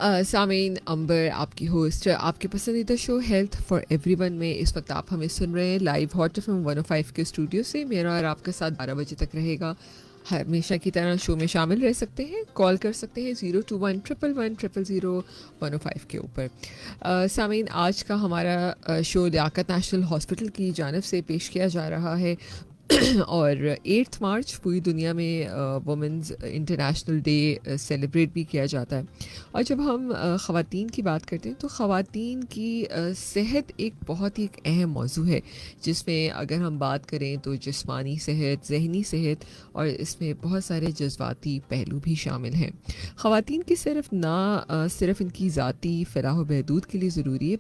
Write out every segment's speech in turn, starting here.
सामीन अंबर आपकी होस्ट आपके पसंदीदा शो हेल्थ फॉर एवरीवन में इस वक्त आप हमें सुन रहे हैं लाइव हॉट एफएम 105 के स्टूडियो से। मेरा और आपका साथ 12 बजे तक रहेगा। हमेशा की तरह शो में शामिल रह सकते हैं, कॉल कर सकते हैं 021-111-000-105 के ऊपर। सामीन आज का हमारा शो लियाकत नेशनल हॉस्पिटल की जानब से पेश किया जा रहा है और 8 मार्च पूरी दुनिया में वुमेंस इंटरनेशनल डे सेलिब्रेट भी किया जाता है। और जब हम ख़वातीन की बात करते हैं तो ख़वातीन की सेहत एक बहुत ही एक अहम मौजू है, जिसमें अगर हम बात करें तो जिस्मानी सेहत, जहनी सेहत और इसमें बहुत सारे जज्बाती पहलू भी शामिल हैं। ख़वातीन की सिर्फ इनकी ज़ाती फ़लाह बहदूद के लिए ज़रूरी है,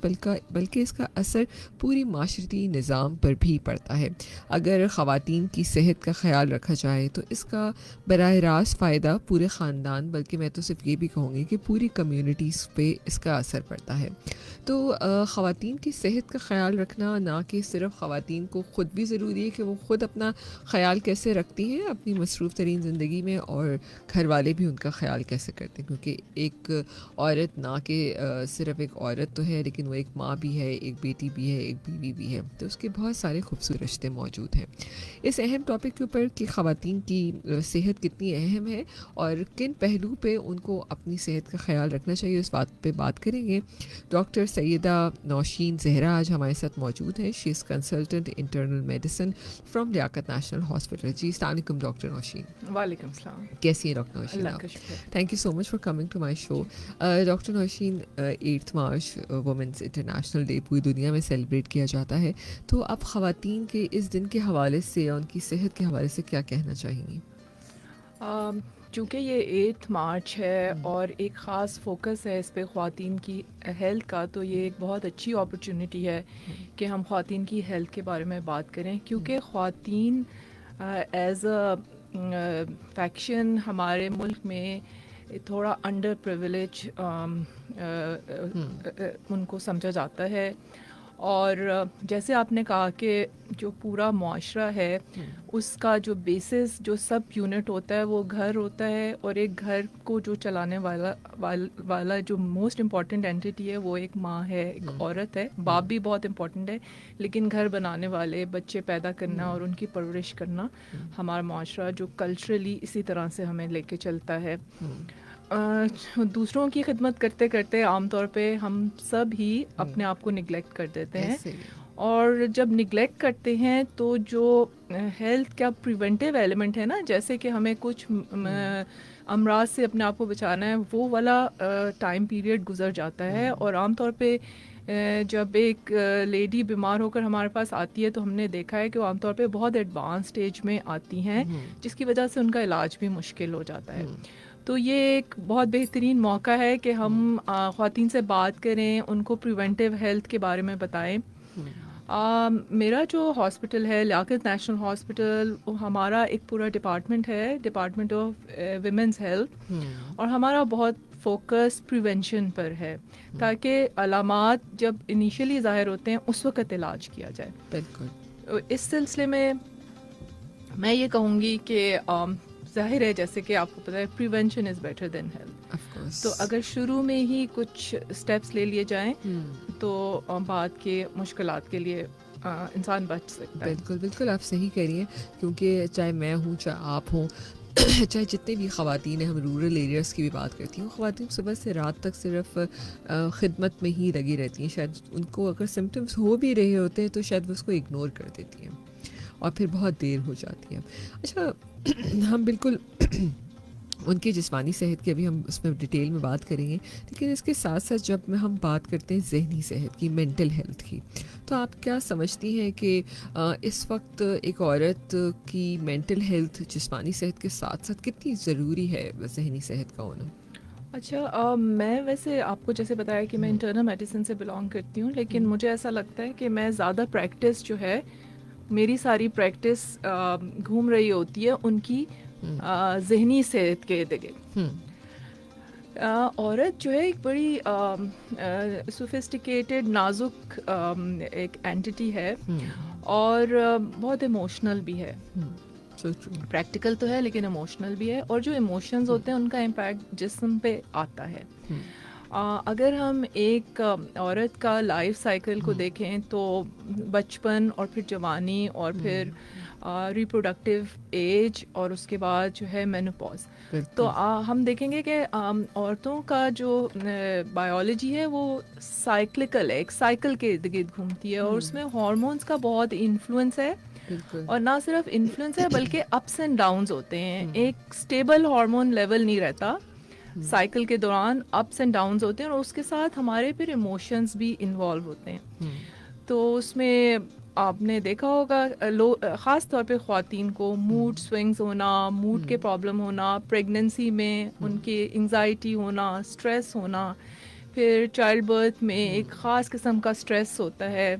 बल्कि इसका असर पूरी माशरती निज़ाम पर भी पड़ता है। अगर ख़वातीन की सेहत का ख़्याल रखा जाए तो इसका बराह रास्त फ़ायदा पूरे ख़ानदान, बल्कि मैं तो सिर्फ ये भी कहूँगी कि पूरी कम्युनिटीज़ पे इसका असर पड़ता है। तो ख़वातीन की सेहत का ख़्याल रखना ना कि सिर्फ ख़वातीन को ख़ुद भी ज़रूरी है कि वो ख़ुद अपना ख़्याल कैसे रखती हैं अपनी मसरूफ़ तरीन ज़िंदगी में, और घर वाले भी उनका ख़्याल कैसे करते हैं, क्योंकि एक औरत ना कि सिर्फ एक औरत तो है, लेकिन वो एक माँ भी है, एक बेटी भी है, एक बीवी भी है। तो उसके बहुत सारे खूबसूरत रिश्ते मौजूद हैं। इस अहम टॉपिक के ऊपर कि ख़वातीन की सेहत कितनी अहम है और किन पहलू पे उनको अपनी सेहत का ख्याल रखना चाहिए, उस बात पे बात करेंगे। डॉक्टर सैयदा नौशीन ज़हरा आज हमारे साथ मौजूद हैं। She is consultant internal medicine from Liaquat national hospital. जी अस्सलाम वालेकुम डॉक्टर नौशीन। वालेकुम सलाम। कैसी हैं डॉक्टर नौशीन अल्लाह आप? का शुक्र। Thank you so much for coming to my show. Doctor Nausheen, 8 March women's international day पूरी दुनिया में सेलिब्रेट किया जाता है, तो आप ख़वातीन के इस दिन के हवाले से या उनकी सेहत के हवाले से क्या कहना चाहेंगी? चूँकि ये 8 मार्च है और एक ख़ास फोकस है इस पे ख़वातीन की हेल्थ का, तो ये एक बहुत अच्छी अपॉर्चुनिटी है कि हम ख़वातीन की हेल्थ के बारे में बात करें, क्योंकि ख़वातीन एज़ अ फैक्शन हमारे मुल्क में थोड़ा अंडर प्रिविलेज उनको समझा जाता है। और जैसे आपने कहा कि जो पूरा मुआशरा है उसका जो बेसिस, जो सब यूनिट होता है वो घर होता है, और एक घर को जो चलाने वाला जो मोस्ट इम्पॉर्टेंट एंटिटी है वो एक माँ है, एक औरत है। बाप भी बहुत इम्पॉर्टेंट है, लेकिन घर बनाने वाले, बच्चे पैदा करना और उनकी परवरिश करना, हमारा मुआशरा जो कल्चरली इसी तरह से हमें लेके चलता है। दूसरों की खिदमत करते करते आमतौर पे हम सब ही अपने आप को निगलेक्ट कर देते हैं, और जब निगलेक्ट करते हैं तो जो हेल्थ का प्रिवेंटिव एलिमेंट है ना, जैसे कि हमें कुछ अमराज से अपने आप को बचाना है, वो वाला टाइम पीरियड गुजर जाता है। और आमतौर पे जब एक लेडी बीमार होकर हमारे पास आती है तो हमने देखा है कि वो आमतौर पे बहुत एडवांस स्टेज में आती हैं, जिसकी वजह से उनका इलाज भी मुश्किल हो जाता है। तो ये एक बहुत बेहतरीन मौका है कि हम ख़वातीन से बात करें, उनको प्रिवेंटिव हेल्थ के बारे में बताएं। मेरा जो हॉस्पिटल है लियाकत नेशनल हॉस्पिटल, हमारा एक पूरा डिपार्टमेंट है, डिपार्टमेंट ऑफ विमेंस हेल्थ, और हमारा बहुत फोकस प्रिवेंशन पर है, ताकि अलामात जब इनिशियली ज़ाहिर होते हैं उस वक़्त इलाज किया जाए। बिल्कुल। इस सिलसिले में मैं ये कहूँगी कि ज़ाहिर है, जैसे कि आपको पता है, prevention is better than health. तो अगर शुरू में ही कुछ स्टेप्स ले लिए जाएं तो बाद के मुश्किलात के लिए इंसान बच सकता है। बिल्कुल बिल्कुल, आप सही कह रही हैं, क्योंकि चाहे मैं हूँ, चाहे आप हों, चाहे जितने भी ख़वातीन हैं, हम रूरल एरियाज़ की भी बात करती हूँ, ख़वातीन सुबह से रात तक सिर्फ खिदमत में ही लगी रहती हैं। शायद उनको अगर सिम्टम्स हो भी रहे होते हैं तो शायद वो उसको इग्नोर कर देती हैं और फिर बहुत देर हो जाती है। अच्छा, हम बिल्कुल उनकी जिस्मानी सेहत की अभी हम उसमें डिटेल में बात करेंगे, लेकिन इसके साथ साथ जब में हम बात करते हैं जहनी सेहत की, मेंटल हेल्थ की, तो आप क्या समझती हैं कि इस वक्त एक औरत की मेंटल हेल्थ जिस्मानी सेहत के साथ साथ कितनी ज़रूरी है जहनी सेहत का होना? अच्छा, मैं वैसे आपको जैसे बताया कि मैं इंटरनल मेडिसिन से बिलोंग करती हूँ, लेकिन मुझे ऐसा लगता है कि मैं ज़्यादा प्रैक्टिस जो है, मेरी सारी प्रैक्टिस घूम रही होती है उनकी जहनी सेहत के इर्द गिर्द। औरत जो है एक बड़ी सोफिस्टिकेटेड, नाजुक एक एंटिटी है, और बहुत इमोशनल भी है। प्रैक्टिकल तो है लेकिन इमोशनल भी है, और जो इमोशंस होते हैं उनका इम्पैक्ट जिस्म पे आता है। अगर हम एक औरत का लाइफ साइकिल को देखें तो बचपन और फिर जवानी और फिर रिप्रोडक्टिव एज और उसके बाद जो है मेनोपॉज, तो बिल्कुल। हम देखेंगे कि औरतों का जो बायोलॉजी है वो साइक्लिकल है, एक साइकिल के इर्द गिर्द घूमती है और उसमें हॉर्मोन्स का बहुत इन्फ्लुएंस है। बिल्कुल। और ना सिर्फ इन्फ्लुएंस है बल्कि अप्स एंड डाउन्स होते हैं, एक स्टेबल हार्मोन लेवल नहीं रहता, साइकिल के दौरान अप्स एंड डाउन्स होते हैं और उसके साथ हमारे फिर इमोशंस भी इन्वॉल्व होते हैं। तो उसमें आपने देखा होगा ख़ास तौर पे ख़वातीन को मूड स्विंग्स होना, मूड के प्रॉब्लम होना, प्रेगनेंसी में उनकी एंजाइटी होना, स्ट्रेस होना, फिर चाइल्ड बर्थ में एक ख़ास किस्म का स्ट्रेस होता है,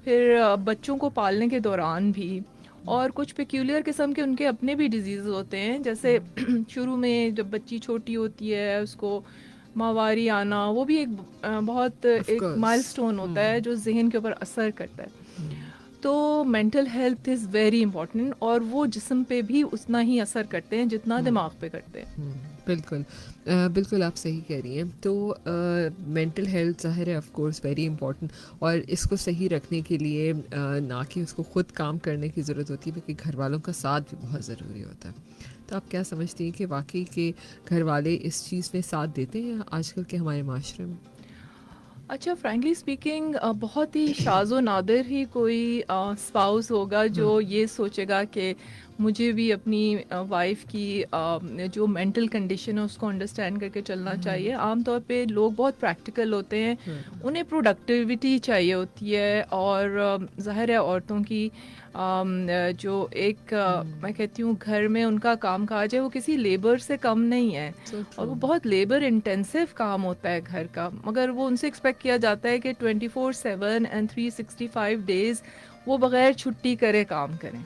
फिर बच्चों को पालने के दौरान भी, और कुछ पेक्यूलियर किस्म के उनके अपने भी डिजीज़ होते हैं, जैसे शुरू में जब बच्ची छोटी होती है उसको माहवारी आना, वो भी एक बहुत ऑफ एक कोर्स। माइलस्टोन होता है जो जहन के ऊपर असर करता है। तो mental health is very important और वो जिस्म पे भी उतना ही असर करते हैं जितना दिमाग पे करते हैं। बिल्कुल। बिल्कुल आप सही कह रही हैं। तो मेंटल हेल्थ ज़ाहिर है ऑफ कोर्स वेरी इंपॉर्टेंट, और इसको सही रखने के लिए ना कि उसको ख़ुद काम करने की ज़रूरत होती है बल्कि घर वालों का साथ भी बहुत ज़रूरी होता है। तो आप क्या समझती हैं कि वाकई के घर वाले इस चीज़ में साथ देते हैं आजकल के हमारे माशरे में? अच्छा, फ्रैंकली स्पीकिंग बहुत ही शाज़ो नादिर ही कोई स्पाउस होगा जो ये सोचेगा कि मुझे भी अपनी वाइफ की जो मेंटल कंडीशन है उसको अंडरस्टैंड करके चलना चाहिए। आमतौर पे लोग बहुत प्रैक्टिकल होते हैं, उन्हें प्रोडक्टिविटी चाहिए होती है, और ज़ाहिर है औरतों की जो एक मैं कहती हूँ घर में उनका काम काज है वो किसी लेबर से कम नहीं है, और वो बहुत लेबर इंटेंसिव काम होता है घर का, मगर वो उनसे एक्सपेक्ट किया जाता है कि 24/7 एंड 365 डेज वो बग़ैर छुट्टी करे काम करें।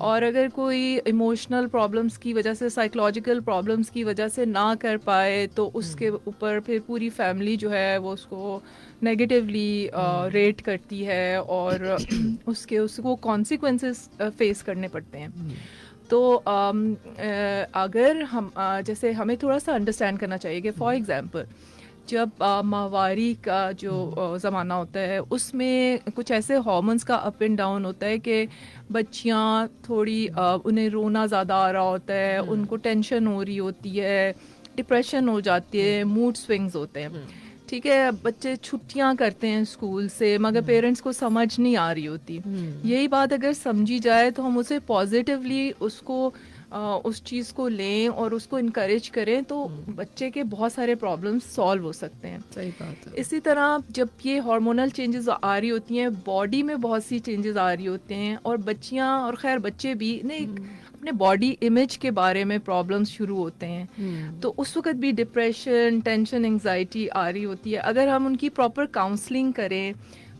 और अगर कोई इमोशनल प्रॉब्लम्स की वजह से, साइकोलॉजिकल प्रॉब्लम्स की वजह से ना कर पाए तो उसके ऊपर फिर पूरी फैमिली जो है वो उसको नेगेटिवली रेट करती है और उसको कॉन्सिक्वेंसेस फेस करने पड़ते हैं। तो अगर हम जैसे हमें थोड़ा सा अंडरस्टैंड करना चाहिए कि फॉर एग्जांपल जब माहवारी का जो ज़माना होता है उसमें कुछ ऐसे हार्मोन्स का अप एंड डाउन होता है कि बच्चियां थोड़ी उन्हें रोना ज़्यादा आ रहा होता है, उनको टेंशन हो रही होती है, डिप्रेशन हो जाती है, मूड स्विंग्स होते हैं। ठीक है, बच्चे छुट्टियां करते हैं स्कूल से मगर पेरेंट्स को समझ नहीं आ रही होती। यही बात अगर समझी जाए तो हम उसे पॉजिटिवली उसको उस चीज़ को लें और उसको इनकरेज करें तो बच्चे के बहुत सारे प्रॉब्लम्स सॉल्व हो सकते हैं। सही बात है। इसी तरह जब ये हार्मोनल चेंजेस आ रही होती हैं, बॉडी में बहुत सी चेंजेस आ रही होते हैं, और बच्चियां और खैर बच्चे भी ने अपने बॉडी इमेज के बारे में प्रॉब्लम्स शुरू होते हैं, तो उस वक्त भी डिप्रेशन, टेंशन, एंजाइटी आ रही होती है। अगर हम उनकी प्रॉपर काउंसलिंग करें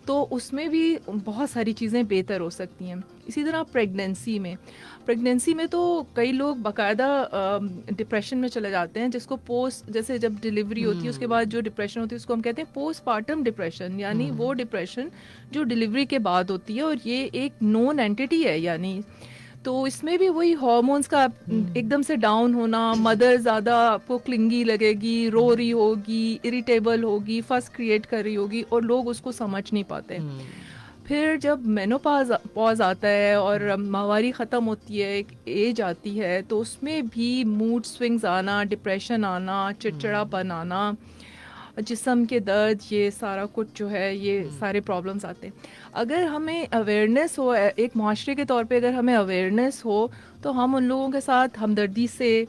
तो उसमें भी बहुत सारी चीज़ें बेहतर हो सकती हैं। इसी तरह प्रेगनेंसी में तो कई लोग बाकायदा डिप्रेशन में चले जाते हैं, जिसको पोस्ट, जैसे जब डिलीवरी होती है उसके बाद जो डिप्रेशन होती है उसको हम कहते हैं पोस्टपार्टम डिप्रेशन, यानी वो डिप्रेशन जो डिलीवरी के बाद होती है, और ये एक नोन एंटिटी है। यानी तो इसमें भी वही हार्मोन्स का एकदम से डाउन होना, मदर ज़्यादा आपको क्लिंगी लगेगी, रो रही होगी, इरिटेबल होगी, फस क्रिएट कर रही होगी, और लोग उसको समझ नहीं पाते। फिर जब मेनोपॉज आता है और माहवारी ख़त्म होती है, एक एज आती है, तो उसमें भी मूड स्विंग्स आना, डिप्रेशन आना, चिड़चिड़ापन आना, जिस्म के दर्द, ये सारा कुछ जो है ये सारे प्रॉब्लम्स आते हैं। अगर हमें अवेयरनेस हो, एक माशरे के तौर पे अगर हमें अवेयरनेस हो तो हम उन लोगों के साथ हमदर्दी से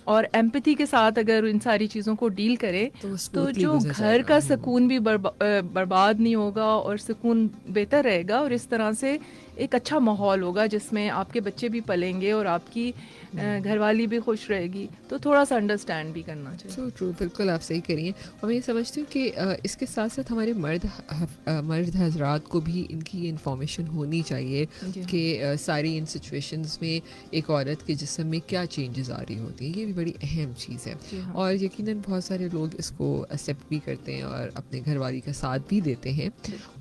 और एम्पैथी के साथ अगर इन सारी चीज़ों को डील करें तो जो घर का सुकून भी बर्बाद नहीं होगा और सुकून बेहतर रहेगा, और इस तरह से एक अच्छा माहौल होगा जिसमें आपके बच्चे भी पलेंगे और आपकी घरवाली भी खुश रहेगी। तो थोड़ा सा अंडरस्टैंड भी करना चाहिए। सो ट्रू, बिल्कुल आप सही करिए। और मैं ये समझती हूँ कि इसके साथ साथ हमारे मर्द हजरात को भी इनकी इन्फॉर्मेशन होनी चाहिए कि सारी इन सिचुएशंस में एक औरत के जिस्म में क्या चेंजेस आ रही होती हैं। ये भी बड़ी अहम चीज़ है। और यकीनन बहुत सारे लोग इसको एक्सेप्ट भी करते हैं और अपने घरवाली का साथ भी देते हैं,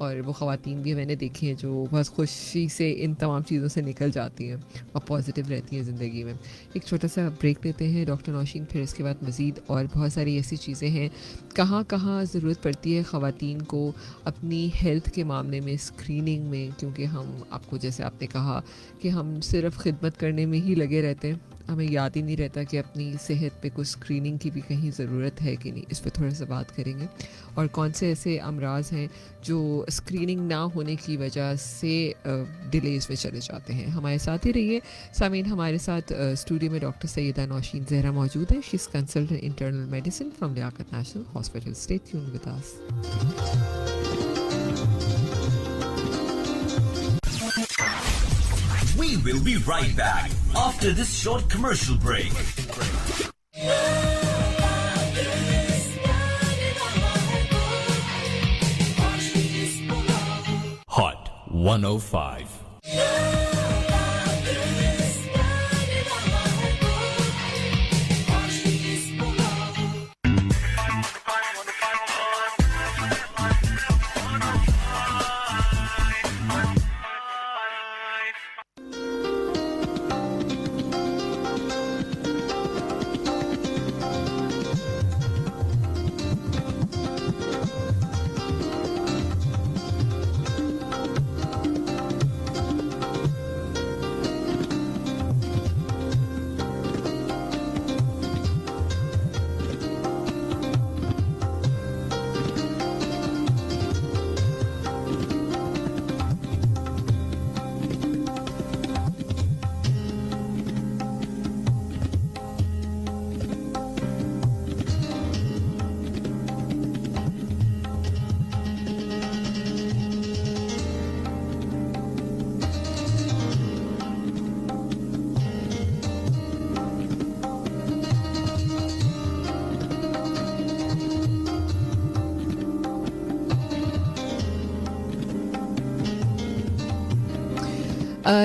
और वो ख़वातीन भी मैंने देखी हैं जो बहुत खुशी आसानी से इन तमाम चीज़ों से निकल जाती हैं और पॉजिटिव रहती हैं ज़िंदगी में। एक छोटा सा ब्रेक लेते हैं डॉक्टर नौशीन, फिर इसके बाद मज़ीद और बहुत सारी ऐसी चीज़ें हैं कहाँ कहाँ ज़रूरत पड़ती है ख़वातीन को अपनी हेल्थ के मामले में, स्क्रीनिंग में, क्योंकि हम आपको जैसे आपने कहा कि हम सिर्फ खिदमत करने में ही लगे रहते हैं, हमें याद ही नहीं रहता कि अपनी सेहत पे कुछ स्क्रीनिंग की भी कहीं ज़रूरत है कि नहीं। इस पर थोड़ा सा बात करेंगे और कौन से ऐसे अमराज हैं जो स्क्रीनिंग ना होने की वजह से डिलेज़ में चले जाते हैं। हमारे साथ ही रहिए सामीन। हमारे साथ स्टूडियो में डॉक्टर सैयदा नौशीन ज़हरा मौजूद है। She is consultant internal medicine from Liaquat national hospital. Stay tuned with us. We will be right back after this short commercial break. Hot 105.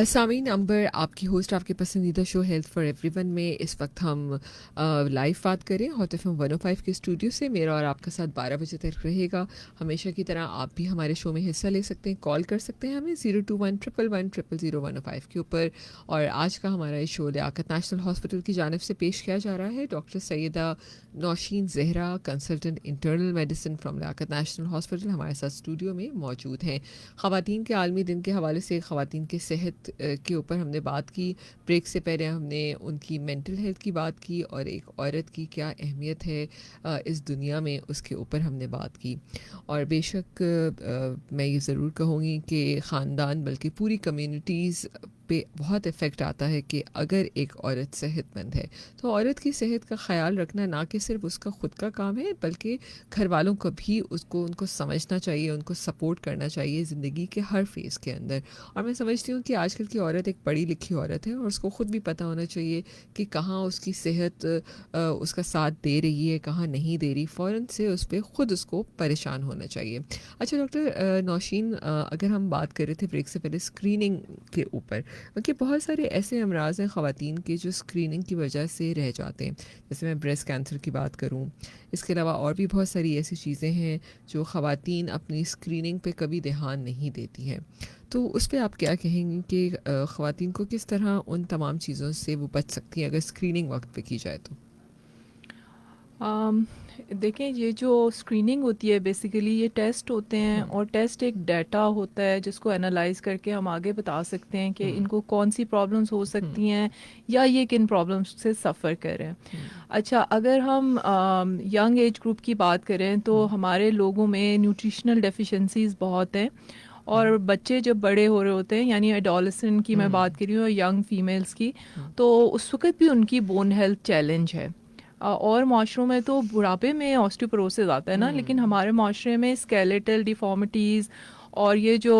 सामीन अंबर, आपकी होस्ट, आपके पसंदीदा शो हेल्थ फॉर एवरीवन में इस वक्त हम लाइव बात करें हॉट एफएम 105 के स्टूडियो से। मेरा और आपका साथ 12 बजे तक रहेगा। हमेशा की तरह आप भी हमारे शो में हिस्सा ले सकते हैं, कॉल कर सकते हैं हमें 02111000105 के ऊपर। और आज का हमारा ये शो लियाकत नेशनल हॉस्पिटल की जानिब से पेश किया जा रहा है। Doctor Syeda Nausheen Zahra, consultant internal medicine from Liaquat national hospital, हमारे साथ स्टूडियो में मौजूद हैं। ख़वातीन के आलमी दिन के हवाले से ख़वातीन की सेहत के ऊपर हमने बात की। ब्रेक से पहले हमने उनकी मेंटल हेल्थ की बात की और एक औरत की क्या अहमियत है इस दुनिया में, उसके ऊपर हमने बात की। और बेशक मैं ये ज़रूर कहूँगी कि ख़ानदान बल्कि पूरी कम्युनिटीज़ पे बहुत इफ़ेक्ट आता है कि अगर एक औरत सेहतमंद है तो औरत की सेहत का ख़याल रखना ना कि सिर्फ उसका ख़ुद का काम है, बल्कि घर वालों को भी उनको समझना चाहिए, उनको सपोर्ट करना चाहिए ज़िंदगी के हर फेज़ के अंदर। और मैं समझती हूँ कि आजकल की औरत एक पढ़ी लिखी औरत है और उसको ख़ुद भी पता होना चाहिए कि कहाँ उसकी सेहत उसका साथ दे रही है, कहाँ नहीं दे रही। फ़ौरन से उस पर ख़ुद उसको परेशान होना चाहिए। अच्छा डॉक्टर नौशीन, अगर हम बात कर रहे थे ब्रेक से पहले स्क्रीनिंग के ऊपर, क्योंकि बहुत सारे ऐसे अमराज हैं ख़वातीन के जो स्क्रीनिंग की वजह से रह जाते हैं। जैसे मैं ब्रेस्ट कैंसर की बात करूं, इसके अलावा और भी बहुत सारी ऐसी चीज़ें हैं जो ख़वातीन अपनी स्क्रीनिंग पे कभी ध्यान नहीं देती हैं। तो उस पर आप क्या कहेंगी कि ख़वातीन को किस तरह उन तमाम चीज़ों से वो बच सकती हैं अगर स्क्रीनिंग वक्त पे की जाए तो? देखें, ये जो स्क्रीनिंग होती है बेसिकली ये टेस्ट होते हैं और टेस्ट एक डाटा होता है जिसको एनालाइज करके हम आगे बता सकते हैं कि इनको कौन सी प्रॉब्लम्स हो सकती हैं या ये किन प्रॉब्लम्स से सफ़र कर रहे हैं। अच्छा, अगर हम यंग एज ग्रुप की बात करें तो हमारे लोगों में न्यूट्रिशनल डेफिशिएंसीज बहुत हैं और बच्चे जब बड़े हो रहे होते हैं, यानी एडोलेसेंट की मैं बात कर रही हूँ, यंग फीमेल्स की, तो उस वक्त भी उनकी बोन हेल्थ चैलेंज है। और माशरों में तो बुढ़ापे में ऑस्टियोपोरोसिस आता है ना, लेकिन हमारे माशरे में स्केलेटल डिफॉर्मिटीज़ और ये जो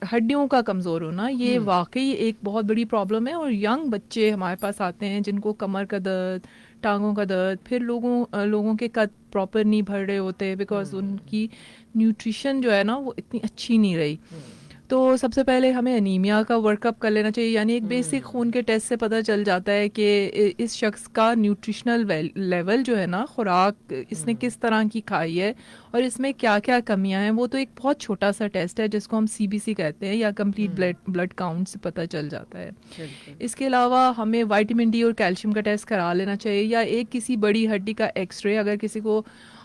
हड्डियों का कमज़ोर होना, ये वाकई एक बहुत बड़ी प्रॉब्लम है। और यंग बच्चे हमारे पास आते हैं जिनको कमर का दर्द, टांगों का दर्द, फिर लोगों के कद प्रॉपर नहीं भर रहे होते बिकॉज उनकी न्यूट्रिशन जो है ना वो इतनी अच्छी नहीं रही। तो सबसे पहले हमें एनीमिया का वर्कअप कर लेना चाहिए, यानी एक बेसिक खून के टेस्ट से पता चल जाता है कि इस शख्स का न्यूट्रिशनल लेवल जो है ना, खुराक इसने किस तरह की खाई है और इसमें क्या क्या कमियां हैं। वो तो एक बहुत छोटा सा टेस्ट है जिसको हम CBC कहते हैं, या कंप्लीट ब्लड काउंट से पता चल जाता है। इसके अलावा हमें विटामिन D और कैल्शियम का टेस्ट करा लेना चाहिए, या एक किसी बड़ी हड्डी का एक्सरे, अगर किसी को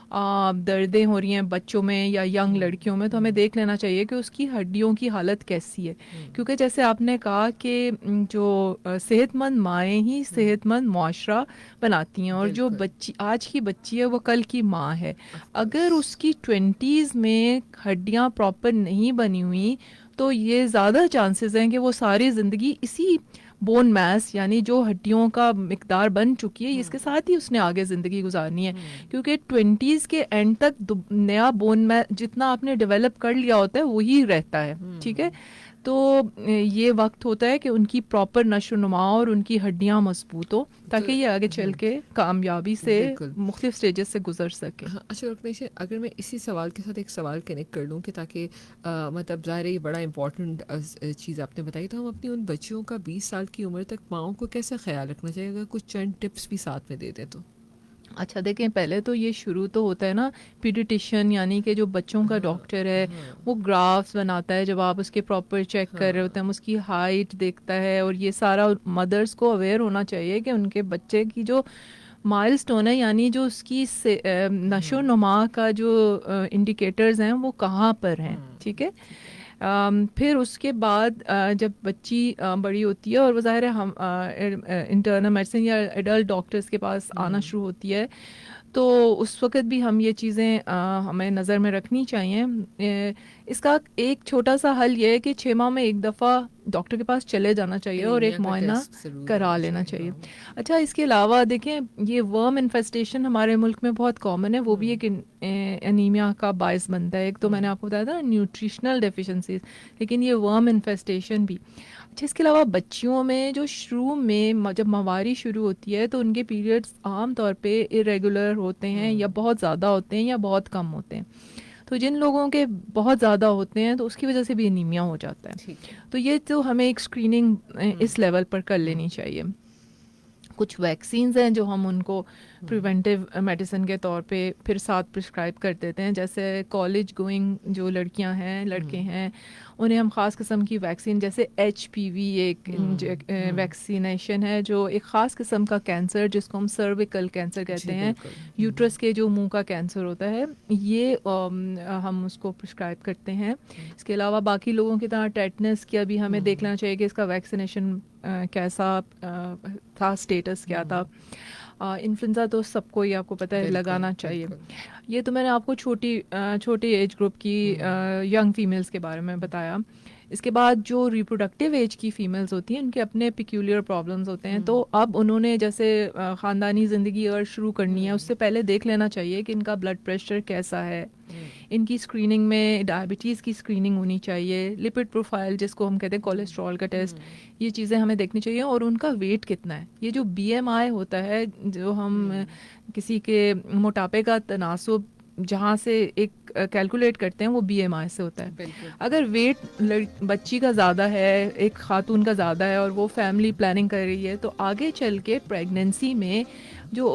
दर्दें हो रही हैं बच्चों में या यंग लड़कियों में, तो हमें देख लेना चाहिए कि उसकी हड्डियों की हालत कैसी है। क्योंकि जैसे आपने कहा कि जो सेहतमंद माएँ ही सेहतमंद मुआशरा बनाती हैं, और जो बच्ची आज की बच्ची है वो कल की माँ है। अगर उसकी 20s में हड्डियाँ प्रॉपर नहीं बनी हुई तो ये ज़्यादा चांसेस हैं कि वो सारी ज़िंदगी इसी बोन मैस, यानी जो हड्डियों का मिकदार बन चुकी है, इसके साथ ही उसने आगे ज़िंदगी गुजारनी है। क्योंकि 20s के एंड तक नया बोन मैस जितना आपने डेवलप कर लिया होता है वही रहता है, ठीक है। तो ये वक्त होता है कि उनकी प्रॉपर नशो नुमा और उनकी हड्डियां मजबूत हो, ताकि ये आगे चल के कामयाबी से मुख्तलिफ स्टेजेस से गुजर सके। हाँ, अच्छा रुकनेश, अगर मैं इसी सवाल के साथ एक सवाल कनेक्ट कर लूँ कि ताकि मतलब ज़ाहिर है ये बड़ा इंपॉर्टेंट चीज़ आपने बताई, तो हम अपनी उन बच्चियों का 20 साल की उम्र तक माओं को कैसे ख्याल रखना चाहिए, अगर कुछ चंद टिप्स भी साथ में दे दें तो। अच्छा देखें, पहले तो ये शुरू तो होता है ना, पीडियाट्रिशियन यानी कि जो बच्चों का डॉक्टर है, वो ग्राफ्स बनाता है जब आप उसके प्रॉपर चेक कर रहे होते हैं, उसकी हाइट देखता है, और ये सारा मदर्स को अवेयर होना चाहिए कि उनके बच्चे की जो माइलस्टोन है, यानी जो उसकी नशो नुमा का जो इंडिकेटर्स हैं वो कहाँ पर हैं, ठीक है। फिर उसके बाद जब बच्ची बड़ी होती है और वो ज़ाहिर है हम इंटरनल मेडिसिन या एडल्ट डॉक्टर्स के पास आना शुरू होती है, तो उस वक़्त भी हम ये चीज़ें हमें नज़र में रखनी चाहिए। इसका एक छोटा सा हल ये है कि 6 माह में एक दफ़ा डॉक्टर के पास चले जाना चाहिए और एक मुआयना करा लेना चाहिए। अच्छा, इसके अलावा देखें, ये वर्म इन्फेस्टेशन हमारे मुल्क में बहुत कॉमन है, वो भी एक एनीमिया का बायस बनता है। एक तो मैंने आपको बताया था न्यूट्रिशनल डेफिशिएंसीज, लेकिन ये वर्म इन्फेस्टेशन भी। अच्छा, इसके अलावा बच्चियों में जो शुरू में जब माहवारी शुरू होती है तो उनके पीरियड्स आम तौर पे इरेगुलर होते हैं, या बहुत ज़्यादा होते हैं या बहुत कम होते हैं। तो जिन लोगों के बहुत ज़्यादा होते हैं तो उसकी वजह से भी एनीमिया हो जाता है। तो ये तो हमें एक स्क्रीनिंग इस लेवल पर कर लेनी चाहिए। कुछ वैक्सीन्स हैं जो हम उनको प्रिवेंटिव मेडिसिन के तौर पे फिर साथ प्रिस्क्राइब कर देते हैं। जैसे कॉलेज गोइंग जो लड़कियां हैं, लड़के हैं, उन्हें हम ख़ास किस्म की वैक्सीन, जैसे HPV एक वैक्सीनेशन है जो एक ख़ास किस्म का कैंसर जिसको हम सर्विकल कैंसर कहते हैं, यूट्रस के जो मुंह का कैंसर होता है, ये हम उसको प्रिस्क्राइब करते हैं। इसके अलावा बाकी लोगों की तरह टेटनस की अभी हमें देख लेना चाहिए कि इसका वैक्सीनेशन कैसा था, स्टेटस क्या था। इन्फ्लुएंजा तो सबको ही आपको पता है लगाना चाहिए। ये तो मैंने आपको छोटी एज ग्रुप की यंग फीमेल्स के बारे में बताया। इसके बाद जो रिप्रोडक्टिव एज की फ़ीमेल्स होती हैं उनके अपने पिक्यूलियर प्रॉब्लम्स होते हैं। तो अब उन्होंने जैसे ख़ानदानी ज़िंदगी अगर शुरू करनी है, उससे पहले देख लेना चाहिए कि इनका ब्लड प्रेशर कैसा है। इनकी स्क्रीनिंग में डायबिटीज़ की स्क्रीनिंग होनी चाहिए, लिपिड प्रोफाइल जिसको हम कहते हैं कोलेस्ट्रॉल का टेस्ट, ये चीज़ें हमें देखनी चाहिए। और उनका वेट कितना है, ये जो BMI होता है, जो हम किसी के मोटापे का तनासुब जहाँ से एक कैलकुलेट करते हैं, वो BMI से होता है। अगर वेट बच्ची का ज़्यादा है, एक खातून का ज़्यादा है, और वो फैमिली प्लानिंग कर रही है, तो आगे चल के प्रेगनेंसी में जो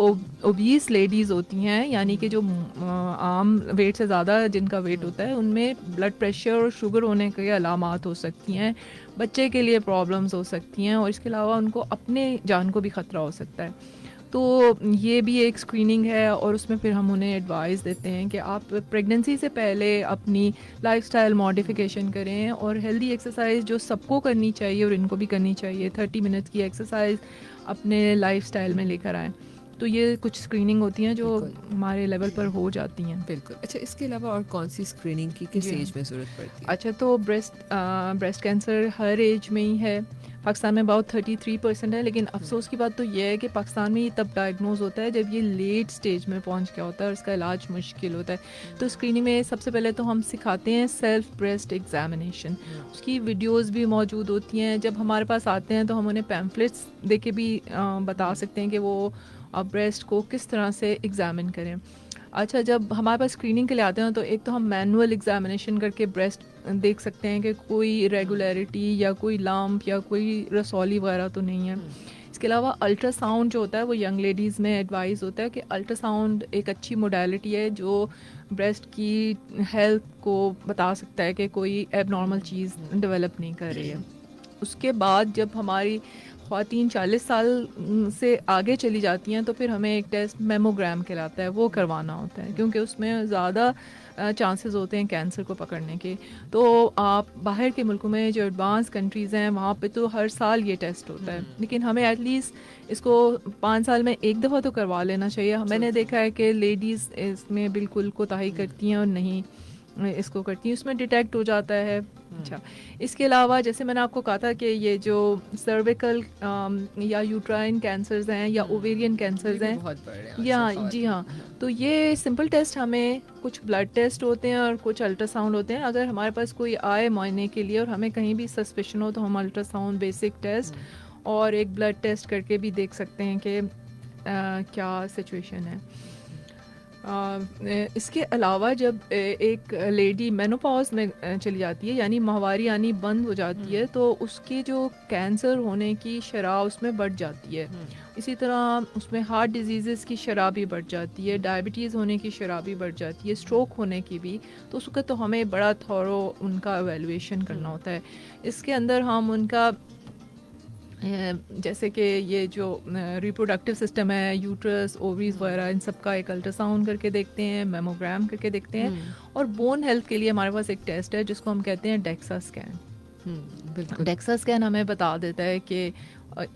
ओबीस लेडीज़ होती हैं, यानी कि जो आम वेट से ज़्यादा जिनका वेट होता है, उनमें ब्लड प्रेशर और शुगर होने के अलामात हो सकती हैं, बच्चे के लिए प्रॉब्लम्स हो सकती हैं, और इसके अलावा उनको अपने जान को भी ख़तरा हो सकता है। तो ये भी एक स्क्रीनिंग है, और उसमें फिर हम उन्हें एडवाइस देते हैं कि आप प्रेगनेंसी से पहले अपनी लाइफस्टाइल मॉडिफिकेशन करें, और हेल्दी एक्सरसाइज जो सबको करनी चाहिए और इनको भी करनी चाहिए, 30 मिनट की एक्सरसाइज अपने लाइफस्टाइल में लेकर आएँ। तो ये कुछ स्क्रीनिंग होती हैं जो हमारे लेवल पर हो जाती हैं। बिल्कुल। अच्छा, इसके अलावा और कौन सी स्क्रीनिंग की किस एज में ज़रूरत पड़ती है? अच्छा, तो ब्रेस्ट कैंसर हर एज में ही है। पाकिस्तान में अबाउट 33% है, लेकिन अफसोस की बात तो ये है कि पाकिस्तान में ये तब डायग्नोज होता है जब ये लेट स्टेज में पहुंच गया होता है और इसका इलाज मुश्किल होता है। तो स्क्रीनिंग में सबसे पहले तो हम सिखाते हैं सेल्फ ब्रेस्ट एग्जामिनेशन। उसकी वीडियोस भी मौजूद होती हैं। जब हमारे पास आते हैं तो हम उन्हें पैम्फलेट्स दे के भी बता सकते हैं कि वो ब्रेस्ट को किस तरह से एग्जामिन करें। अच्छा, जब हमारे पास स्क्रीनिंग के लिए आते हैं तो एक तो हम मैनुअल एग्जामिनेशन करके ब्रेस्ट देख सकते हैं कि कोई इरेगुलरिटी या कोई लंप या कोई रसौली वगैरह तो नहीं है। इसके अलावा अल्ट्रासाउंड जो होता है वो यंग लेडीज़ में एडवाइस होता है कि अल्ट्रासाउंड एक अच्छी मोडालिटी है जो ब्रेस्ट की हेल्थ को बता सकता है कि कोई एबनॉर्मल चीज़ डेवलप नहीं कर रही है। उसके बाद जब हमारी ख़वातीन 40 साल से आगे चली जाती हैं तो फिर हमें एक टेस्ट मेमोग्राम कहलाता है, वो करवाना होता है, क्योंकि उसमें ज़्यादा चांसेस होते हैं कैंसर को पकड़ने के। तो आप बाहर के मुल्कों में जो एडवांस कंट्रीज़ हैं वहाँ पे तो हर साल ये टेस्ट होता है, लेकिन हमें एटलीस्ट इसको 5 साल में एक दफ़ा तो करवा लेना चाहिए। मैंने देखा है कि लेडीज़ इसमें बिल्कुल कोताही करती हैं और नहीं इसको करती हैं, उसमें डिटेक्ट हो जाता है। अच्छा, इसके अलावा जैसे मैंने आपको कहा था कि ये जो सर्विकल या यूट्राइन कैंसर्स हैं या ओवेरियन कैंसर्स हैं, बहुत बड़े हैं या आजकल जी हाँ, तो ये सिंपल टेस्ट हमें कुछ ब्लड टेस्ट होते हैं और कुछ अल्ट्रासाउंड होते हैं। अगर हमारे पास कोई आए मुआयने के लिए और हमें कहीं भी सस्पिशन हो तो हम अल्ट्रासाउंड बेसिक टेस्ट और एक ब्लड टेस्ट करके भी देख सकते हैं कि क्या सिचुएशन है। इसके अलावा जब एक लेडी मेनोपॉज में चली जाती है यानी माहवारी आनी बंद हो जाती है तो उसकी जो कैंसर होने की शरह उसमें बढ़ जाती है। इसी तरह उसमें हार्ट डिजीज़ की शरह भी बढ़ जाती है, डायबिटीज़ होने की शरह भी बढ़ जाती है, स्ट्रोक होने की भी। तो उस वक्त तो हमें बड़ा थॉरो उनका एवेलुएशन करना होता है। इसके अंदर हम उनका जैसे कि ये जो रिप्रोडक्टिव सिस्टम है, यूट्रस, ओवरीज वगैरह, इन सब का एक अल्ट्रासाउंड करके देखते हैं, मेमोग्राम करके देखते हैं। और बोन हेल्थ के लिए हमारे पास एक टेस्ट है जिसको हम कहते हैं डेक्सा स्कैन। बिल्कुल। डेक्सा स्कैन हमें बता देता है कि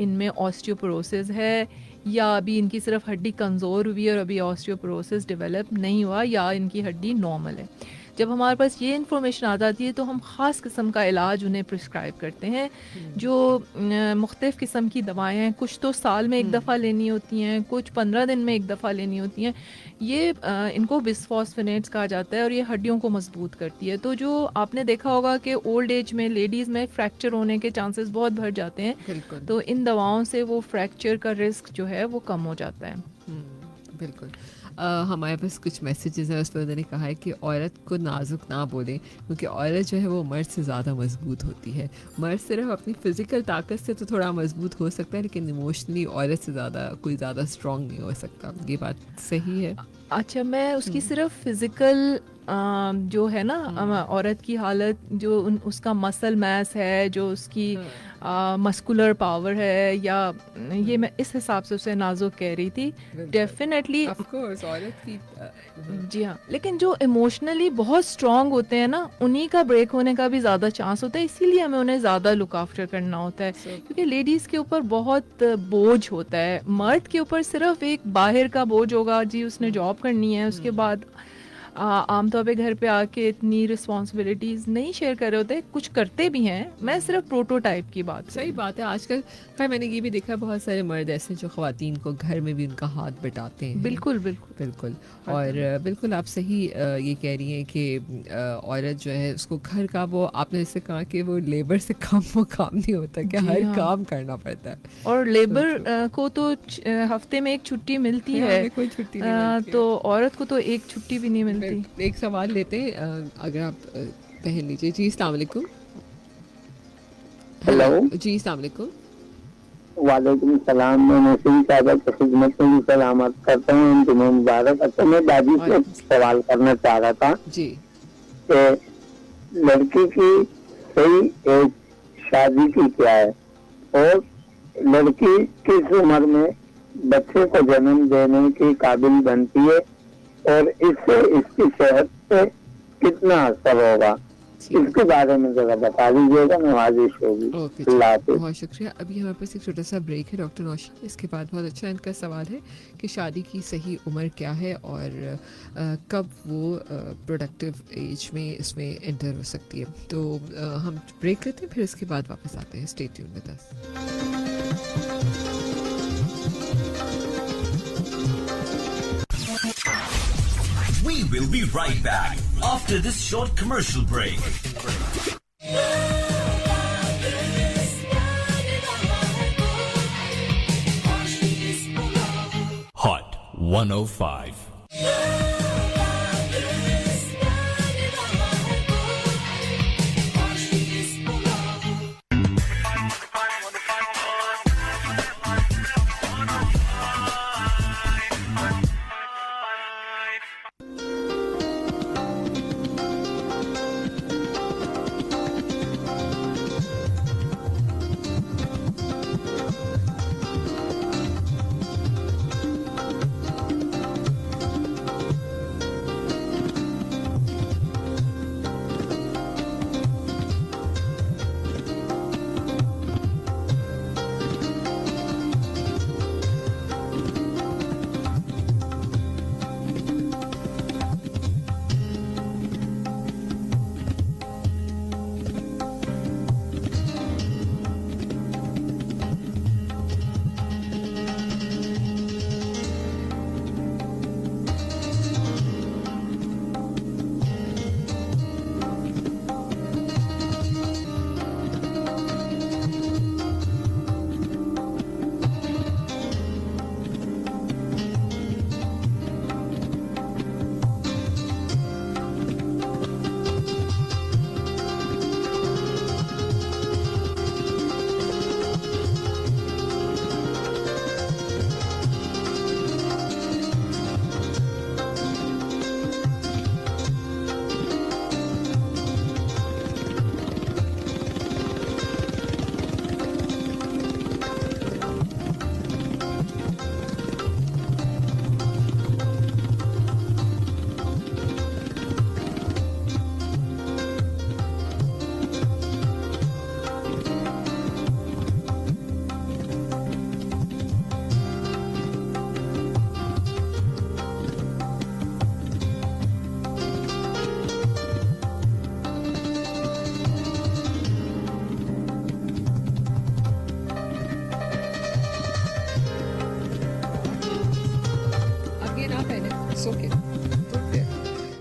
इनमें ऑस्टियोपोरोसिस है या अभी इनकी सिर्फ हड्डी कमज़ोर हुई है और अभी ऑस्टियोपोरोसिस डेवलप नहीं हुआ, या इनकी हड्डी नॉर्मल है। जब हमारे पास ये इन्फॉर्मेशन आ जाती है तो हम ख़ास किस्म का इलाज उन्हें प्रिस्क्राइब करते हैं, जो मुख्तलिफ़ किस्म की दवाएं हैं। कुछ तो साल में एक दफ़ा लेनी होती हैं, कुछ 15 दिन में एक दफ़ा लेनी होती हैं। ये इनको बिस्फॉस्फोनेट्स कहा जाता है और ये हड्डियों को मजबूत करती है। तो जो आपने देखा होगा कि ओल्ड एज में लेडीज़ में फ्रैक्चर होने के चांसेस बहुत बढ़ जाते हैं, तो इन दवाओं से वो फ्रैक्चर का रिस्क जो है वो कम हो जाता है। बिल्कुल। हमारे पास कुछ मैसेजेस हैं, उस पर उन्होंने कहा है कि औरत को नाजुक ना बोलें क्योंकि औरत जो है वो मर्द से ज़्यादा मजबूत होती है। मर्द सिर्फ अपनी फ़िज़िकल ताकत से तो थोड़ा मजबूत हो सकता है, लेकिन इमोशनली औरत से कोई ज़्यादा स्ट्रॉन्ग नहीं हो सकता। ये बात सही है? अच्छा, मैं उसकी सिर्फ फिज़िकल जो है ना औरत की हालत, जो उसका मसल मैस है, जो उसकी मस्कुलर पावर है, या ये मैं इस हिसाब से उसे नाजुक कह रही थी। डेफिनेटली ऑफ कोर्स औरत की जी हाँ, लेकिन जो इमोशनली बहुत स्ट्रॉन्ग होते हैं ना, उन्हीं का ब्रेक होने का भी ज़्यादा चांस होता है, इसीलिए हमें उन्हें ज़्यादा लुक आफ्टर करना होता है। क्योंकि लेडीज़ के ऊपर बहुत बोझ होता है, मर्द के ऊपर सिर्फ एक बाहर का बोझ होगा, जी उसने जॉब करनी है, उसके बाद आमतौर पे घर पे आके इतनी रिस्पॉन्सिबिलिटीज़ नहीं शेयर कर रहे होते। कुछ करते भी हैं, मैं सिर्फ प्रोटोटाइप की बात। सही बात है। आजकल खैर मैंने ये भी देखा है, बहुत सारे मर्द ऐसे जो ख़वातीन को घर में भी उनका हाथ बटाते हैं। बिल्कुल बिल्कुल बिल्कुल। और बिल्कुल आप सही ये कह रही हैं कि औरत जो है उसको घर का, वो आपने जैसे कहा कि वो लेबर से कम वो काम नहीं होता, कि हर काम करना पड़ता है। और लेबर को तो हफ्ते में एक छुट्टी मिलती है, कोई छुट्टी नहीं मिलती, तो औरत को तो एक छुट्टी भी नहीं मिलती। एक सवाल लेते हैं, अगर आप पहन लीजिए। जी अस्सलाम वालेकुम। हेलो जी अस्सलाम वालेकुम। वालेकुम सलाम। मैं नसीम साहब की खिदमत में भी सलामत करता हूँ, उन जुम्मे मुबारक। अच्छा, मैं दादी से सवाल करना चाह रहा था जी कि लड़की की सही एज शादी की क्या है और लड़की किस उम्र में बच्चे को जन्म देने की काबिल बनती है और इससे इसकी सेहत पे कितना असर होगा, इसके बारे में जरा बता दीजिएगा, नवाजिश होगी। बहुत शुक्रिया। अभी हमारे पास एक छोटा सा ब्रेक है डॉक्टर नौशाद। इसके बाद बहुत अच्छा इनका सवाल है कि शादी की सही उम्र क्या है और कब वो प्रोडक्टिव एज में इसमें एंटर हो सकती है। तो हम ब्रेक लेते हैं, फिर इसके बाद वापस आते हैं। Stay tuned with us. We will be right back after this short commercial break. Hot 105.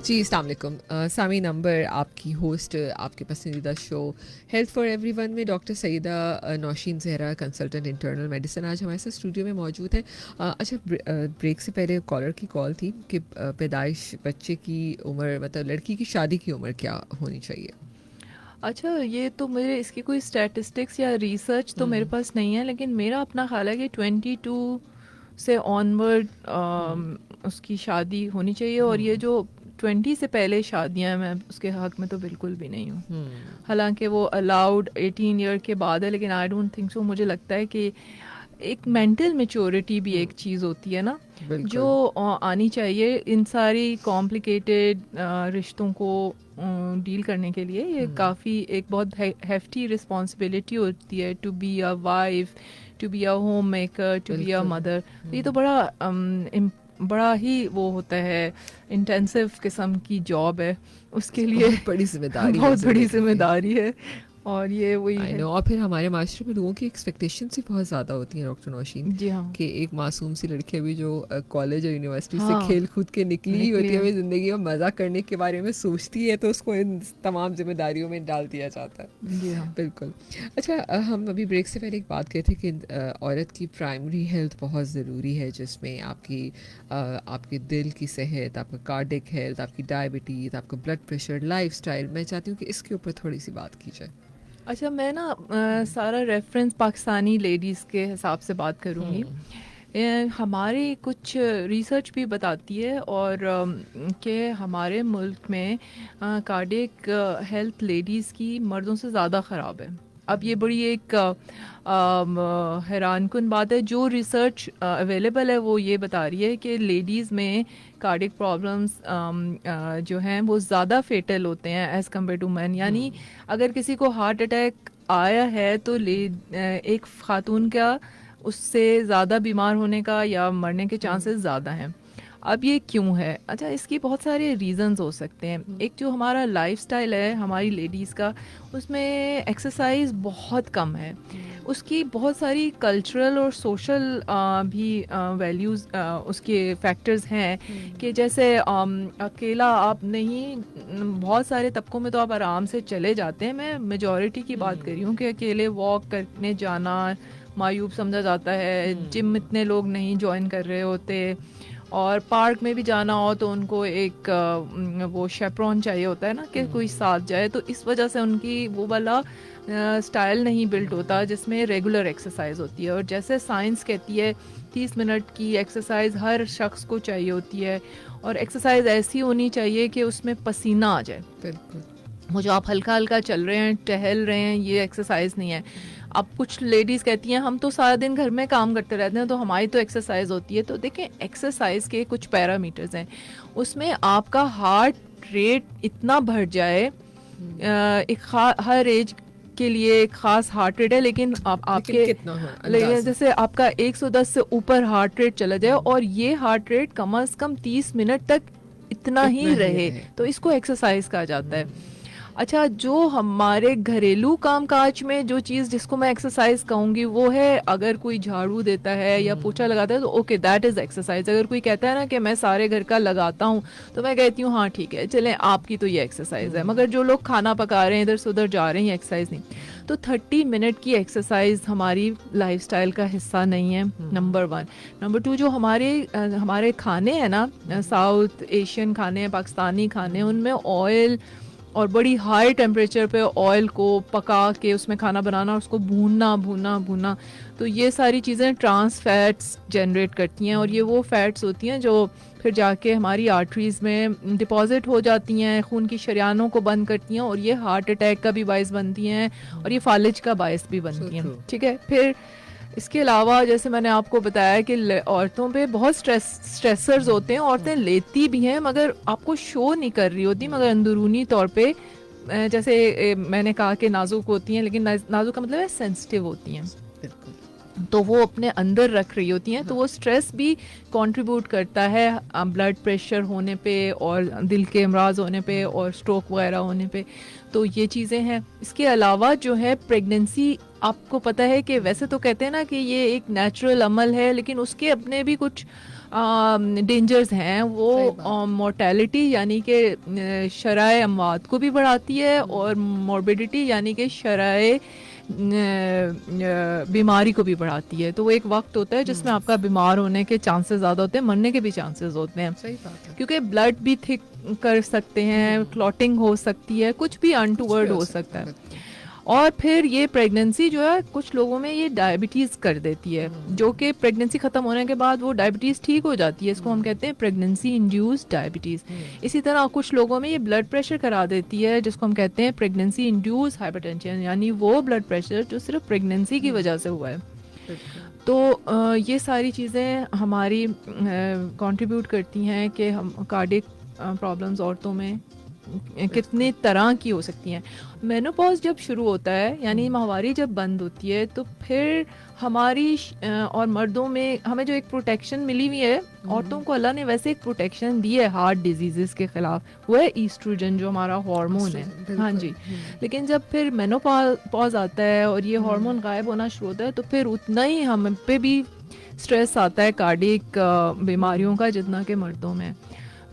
जी, अस्सलाम वालेकुम। सामी नंबर आपकी होस्ट आपके पसंदीदा शो हेल्थ फॉर एवरीवन में doctor Syeda Nausheen Zahra, consultant internal medicine, आज हमारे साथ स्टूडियो में मौजूद है। अच्छा, ब्रेक से पहले कॉलर की कॉल थी कि पैदाइश बच्चे की उम्र, मतलब लड़की की शादी की उम्र क्या होनी चाहिए? अच्छा, ये तो मेरे इसकी कोई स्टैटिस्टिक्स या रिसर्च तो मेरे पास नहीं है, लेकिन मेरा अपना ख्याल है कि 22 से ऑनवर्ड उसकी शादी होनी चाहिए। और ये जो 20 से पहले शादियां हैं, मैं उसके हक में तो बिल्कुल भी नहीं हूँ। हालांकि वो अलाउड 18 ईयर के बाद है, लेकिन आई डोंट थिंक सो। मुझे लगता है कि एक मेंटल मेच्योरिटी भी एक चीज़ होती है ना, जो आनी चाहिए इन सारी कॉम्प्लिकेटेड रिश्तों को डील करने के लिए। ये काफ़ी एक बहुत हेफ्टी रिस्पॉन्सिबिलिटी होती है to be a wife, to be a home maker, to be a mother. ये तो बड़ा ही वो होता है, इंटेंसिव किस्म की जॉब है, उसके लिए बहुत बड़ी जिम्मेदारी बहुत बड़ी जिम्मेदारी है। और ये वही आई है। नो। और फिर हमारे मास्टर में लोगों की एक्सपेक्टेशंस भी बहुत ज़्यादा होती हैं डॉक्टर नौशीन, जी हाँ, कि एक मासूम सी लड़की अभी जो कॉलेज और यूनिवर्सिटी हाँ, से खेल कूद के निकली निकली होती है, है। अभी ज़िंदगी में मज़ा करने के बारे में सोचती है, तो उसको इन तमाम जिम्मेदारियों में डाल दिया जाता है। जी हाँ, बिल्कुल। अच्छा, हम अभी ब्रेक से पहले एक बात कहते थे कि औरत की प्राइमरी हेल्थ बहुत ज़रूरी है, जिसमें आपके दिल की सेहत, आपका कार्डिक हेल्थ, आपकी डायबिटीज़, आपका ब्लड प्रेशर, लाइफस्टाइल। मैं चाहती हूँ कि इसके ऊपर थोड़ी सी बात की जाए। अच्छा, मैं ना सारा रेफरेंस पाकिस्तानी लेडीज़ के हिसाब से बात करूँगी। हमारी कुछ रिसर्च भी बताती है और कि हमारे मुल्क में कार्डियक हेल्थ लेडीज़ की मर्दों से ज़्यादा ख़राब है। अब ये बड़ी एक हैरानकुन बात है। जो रिसर्च अवेलेबल है वो ये बता रही है कि लेडीज़ में कार्डियक प्रॉब्लम्स जो हैं वो ज़्यादा फेटल होते हैं एज़ कम्पेयर टू मैन। यानी अगर किसी को हार्ट अटैक आया है तो एक खातून का उससे ज़्यादा बीमार होने का या मरने के चांसेस ज़्यादा हैं। अब ये क्यों है? अच्छा, इसकी बहुत सारे रीज़न्स हो सकते हैं। एक जो हमारा लाइफस्टाइल है हमारी लेडीज़ का, उसमें एक्सरसाइज बहुत कम है। उसकी बहुत सारी कल्चरल और सोशल भी वैल्यूज़ उसके फैक्टर्स हैं कि जैसे अकेला आप नहीं, बहुत सारे तबकों में तो आप आराम से चले जाते हैं। मैं मेजॉरिटी की बात कर रही हूँ कि अकेले वॉक करने जाना मायूब समझा जाता है। जिम इतने लोग नहीं ज्वाइन कर रहे होते, और पार्क में भी जाना हो तो उनको एक वो शेपरॉन चाहिए होता है ना, कि कोई साथ जाए। तो इस वजह से उनकी वो वाला स्टाइल नहीं बिल्ट होता जिसमें रेगुलर एक्सरसाइज होती है। और जैसे साइंस कहती है 30 मिनट की एक्सरसाइज हर शख्स को चाहिए होती है, और एक्सरसाइज ऐसी होनी चाहिए कि उसमें पसीना आ जाए। बिल्कुल। वो जो आप हल्का हल्का चल रहे हैं, टहल रहे हैं, ये एक्सरसाइज नहीं है। अब कुछ लेडीज़ कहती हैं हम तो सारा दिन घर में काम करते रहते हैं तो हमारी तो एक्सरसाइज होती है। तो देखें, एक्सरसाइज के कुछ पैरामीटर्स हैं। उसमें आपका हार्ट रेट इतना बढ़ जाए, हर एज के लिए एक ख़ास हार्ट रेट है, लेकिन आपके कितना जैसे आपका 110 से ऊपर हार्ट रेट चला जाए और ये हार्ट रेट कम से कम 30 मिनट तक इतना ही रहे, तो इसको एक्सरसाइज कहा जाता है। अच्छा, जो हमारे घरेलू कामकाज में जो चीज़ जिसको मैं एक्सरसाइज कहूँगी वो है, अगर कोई झाड़ू देता है या पोछा लगाता है तो ओके, दैट इज़ एक्सरसाइज। अगर कोई कहता है ना कि मैं सारे घर का लगाता हूँ, तो मैं कहती हूँ हाँ ठीक है, चलें, आपकी तो ये एक्सरसाइज है। मगर जो लोग खाना पका रहे हैं, इधर से उधर जा रहे हैं, ये एक्सरसाइज नहीं। तो 30 मिनट की एक्सरसाइज हमारी लाइफस्टाइल का हिस्सा नहीं है, नंबर 1। नंबर 2, जो हमारे खाने हैं ना, साउथ एशियन खाने, पाकिस्तानी खाने, उनमें ऑयल और बड़ी हाई टेम्परेचर पे ऑयल को पका के उसमें खाना बनाना, उसको भूनना, तो ये सारी चीज़ें ट्रांस फैट्स जनरेट करती हैं। और ये वो फैट्स होती हैं जो फिर जाके हमारी आर्टरीज़ में डिपॉजिट हो जाती हैं, खून की शरियानों को बंद करती हैं, और ये हार्ट अटैक का भी बायस बनती हैं, और ये फालिज का बायस भी बनती हैं। ठीक है। फिर इसके अलावा जैसे मैंने आपको बताया कि औरतों पे बहुत स्ट्रेसर्स होते हैं, औरतें लेती भी हैं मगर आपको शो नहीं कर रही होती, मगर अंदरूनी तौर पे जैसे मैंने कहा कि नाजुक होती हैं, लेकिन नाजुक का मतलब है सेंसिटिव होती हैं, तो वो अपने अंदर रख रही होती हैं। तो वो स्ट्रेस भी कंट्रीब्यूट करता है ब्लड प्रेशर होने पे और दिल के अमराज होने पे और स्ट्रोक वगैरह होने पे। तो ये चीज़ें हैं। इसके अलावा जो है प्रेगनेंसी, आपको पता है कि वैसे तो कहते हैं ना कि ये एक नेचुरल अमल है, लेकिन उसके अपने भी कुछ डेंजर्स हैं सही वो बात। मोर्टेलिटी यानी कि शराय अमवात को भी बढ़ाती है और मोर्बिडिटी यानी कि शराय बीमारी को भी बढ़ाती है। तो वो एक वक्त होता है जिसमें आपका बीमार होने के चांसेस ज़्यादा होते हैं, मरने के भी चांसेस होते हैं, सही बात है। क्योंकि ब्लड भी थिक कर सकते हैं, क्लॉटिंग हो सकती है, कुछ भी अनटूवर्ड हो सकता है। बिल्कुल। और फिर ये प्रेगनेंसी जो है कुछ लोगों में ये डायबिटीज़ कर देती है, जो कि प्रेगनेंसी ख़त्म होने के बाद वो डायबिटीज़ ठीक हो जाती है। इसको हम कहते हैं प्रेगनेंसी इंड्यूस्ड डायबिटीज़। इसी तरह कुछ लोगों में ये ब्लड प्रेशर करा देती है, जिसको हम कहते हैं प्रेगनेंसी इंड्यूस्ड हाइपरटेंशन, यानी वो ब्लड प्रेशर जो सिर्फ प्रेगनेंसी की वजह से हुआ है। बिल्कुल। तो ये सारी चीज़ें हमारी कंट्रीब्यूट करती हैं कि हम कार्डियक प्रॉब्लम्स औरतों में कितने तरह की हो सकती हैं। मेनोपॉज जब शुरू होता है यानी माहवारी जब बंद होती है तो फिर हमारी और मर्दों में हमें जो एक प्रोटेक्शन मिली हुई है, औरतों को अल्लाह ने वैसे एक प्रोटेक्शन दी है हार्ट डिजीजेस के खिलाफ, वो है ईस्ट्रोजन जो हमारा हार्मोन है। बिल्कुल। हाँ जी। लेकिन जब फिर मेनोपॉज आता है और ये हार्मोन गायब होना शुरू होता है तो फिर उतना ही हम पे भी स्ट्रेस आता है कार्डियक बीमारियों का जितना कि मर्दों में।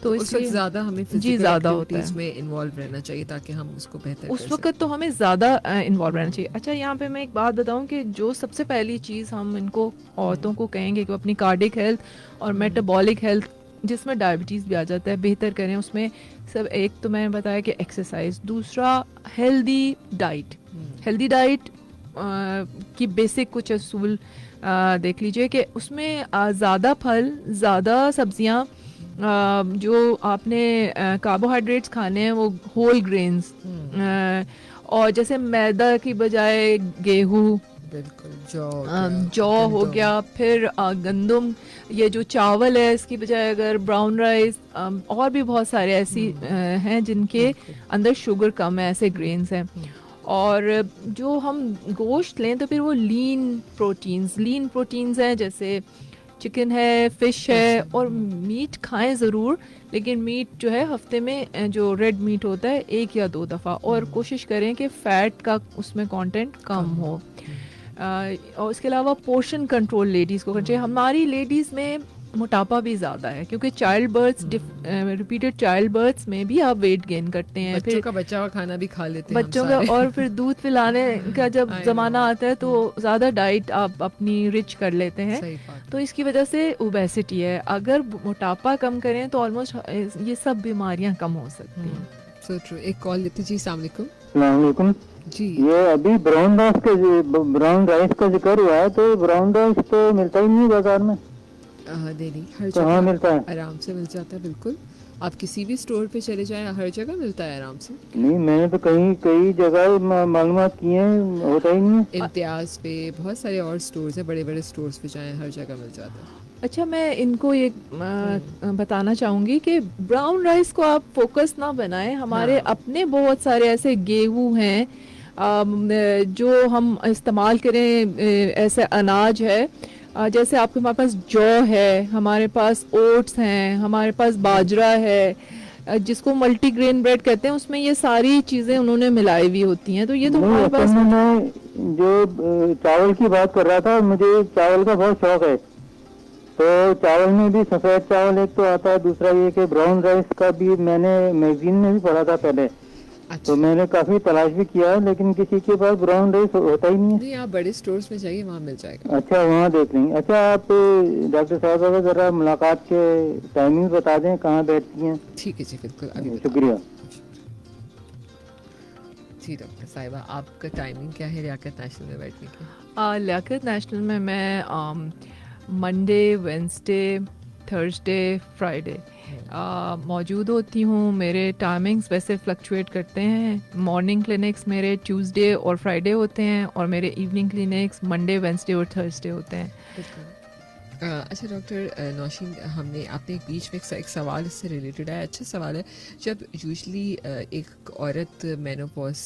तो उस वक्त इसलिए ज़्यादा हमें जी फिजिकल ज़्यादा होता एक्टिविटीज़ है में इन्वॉल्व रहना चाहिए ताकि हम उसको बेहतर उस कर वक्त, तो हमें ज़्यादा इन्वॉल्व रहना चाहिए। अच्छा, यहाँ पे मैं एक बात बताऊँ कि जो सबसे पहली चीज़ हम इनको औरतों को कहेंगे कि वो अपनी कार्डिक हेल्थ और मेटाबॉलिक हेल्थ, जिसमें डायबिटीज़ भी आ जाता है, बेहतर करें। उसमें सब एक तो मैंने बताया कि एक्सरसाइज, दूसरा हेल्दी डाइट। हेल्दी डाइट की बेसिक कुछ असूल देख लीजिए कि उसमें ज़्यादा फल, ज़्यादा सब्जियाँ, जो आपने कार्बोहाइड्रेट्स खाने हैं वो होल ग्रेन्स, और जैसे मैदा की बजाय गेहूँ, बिल्कुल। जौ हो गया, फिर गंदम, ये जो चावल है इसकी बजाय अगर ब्राउन राइस, और भी बहुत सारे ऐसी हैं जिनके अंदर शुगर कम है, ऐसे ग्रेन्स हैं। और जो हम गोश्त लें तो फिर वो लीन प्रोटीन्स हैं, जैसे चिकन है, फिश है, और मीट खाएं ज़रूर, लेकिन मीट जो है हफ्ते में जो रेड मीट होता है 1 या 2 दफ़ा, और कोशिश करें कि फ़ैट का उसमें कंटेंट कम हो। और इसके अलावा पोर्शन कंट्रोल लेडीज़ को करना चाहिए। हमारी लेडीज़ में मोटापा भी ज़्यादा है क्योंकि child births, repeated child births में भी आप वेट गेन करते हैं। बच्चों फिर का बचा हुआ खाना भी खा लेते हैं बच्चों हम का, सारे। और फिर दूध पिलाने का जब I ज़माना know. आता है तो ज़्यादा डाइट आप अपनी रिच कर लेते हैं, सही बात। तो इसकी वजह से ओबेसिटी है। अगर मोटापा कम करें तो ऑलमोस्ट ये सब बीमारियां कम हो सकती हैं। So true. एक कॉल लेते जी। अस्सलाम वालेकुम। अस्सलामुअलैकुम जी। ये अभी ब्राउन राइस का जिक्र हुआ है, तो ब्राउन राइस तो मिलता ही नहीं बाजार में, नहीं, हर कहाँ जगह मिलता है? आराम से मिल जाता है। बिल्कुल, आप किसी भी स्टोर पे चले जाएं, हर जगह मिलता है आराम से। नहीं, मैंने तो कई जगह मालूमात की हैं, होता ही नहीं है। इम्तियाज़ पे बहुत सारे और स्टोर्स हैं, बड़े बड़े स्टोर्स पे जाएं, हर जगह मिल जाता है। अच्छा, मैं इनको ये बताना चाहूँगी कि ब्राउन राइस को आप फोकस ना बनाएं। हमारे अपने बहुत सारे ऐसे गेहूँ हैं जो हम इस्तेमाल करें, ऐसे अनाज है, जैसे आपके हमारे पास जौ है, हमारे पास ओट्स हैं, हमारे पास बाजरा है, जिसको मल्टीग्रेन ब्रेड कहते हैं, उसमें ये सारी चीज़ें उन्होंने मिलाई हुई होती हैं। तो ये तो नहीं, हमारे असल पास में मैं जो चावल की बात कर रहा था, मुझे चावल का बहुत शौक है। तो चावल में भी सफ़ेद चावल एक तो आता है, दूसरा ये कि ब्राउन राइस का भी मैंने मैगजीन में भी पढ़ा था पहले। अच्छा। तो मैंने काफी तलाश भी किया, लेकिन किसी के पास ब्राउन राइस होता ही नहीं है। नहीं, आप बड़े स्टोर्स में जाइए, वहाँ मिल जाएगा। अच्छा, वहाँ देख लेंगे। अच्छा, आप डॉक्टर साहब अगर जरा मुलाकात के टाइमिंग बता दें, कहाँ बैठती हैं? ठीक है जी, बिल्कुल, अभी बता शुक्रिया जी। डॉक्टर साहिबा, आपका टाइमिंग क्या है लियाकत नेशनल में बैठने की? लियाकत नेशनल में मैं मंडे, वेंसडे, थर्सडे, फ्राइडे मौजूद होती हूँ। मेरे टाइमिंग्स वैसे फ्लक्चुएट करते हैं। मॉर्निंग क्लिनिक्स मेरे ट्यूसडे और फ्राइडे होते हैं, और मेरे इवनिंग क्लिनिक्स मंडे, वेंसडे और थर्सडे होते हैं। अच्छा डॉक्टर नौशीन, आपने एक बीच में एक सवाल इससे रिलेटेड है, अच्छा सवाल है। जब यूजली एक औरत मेनोपॉज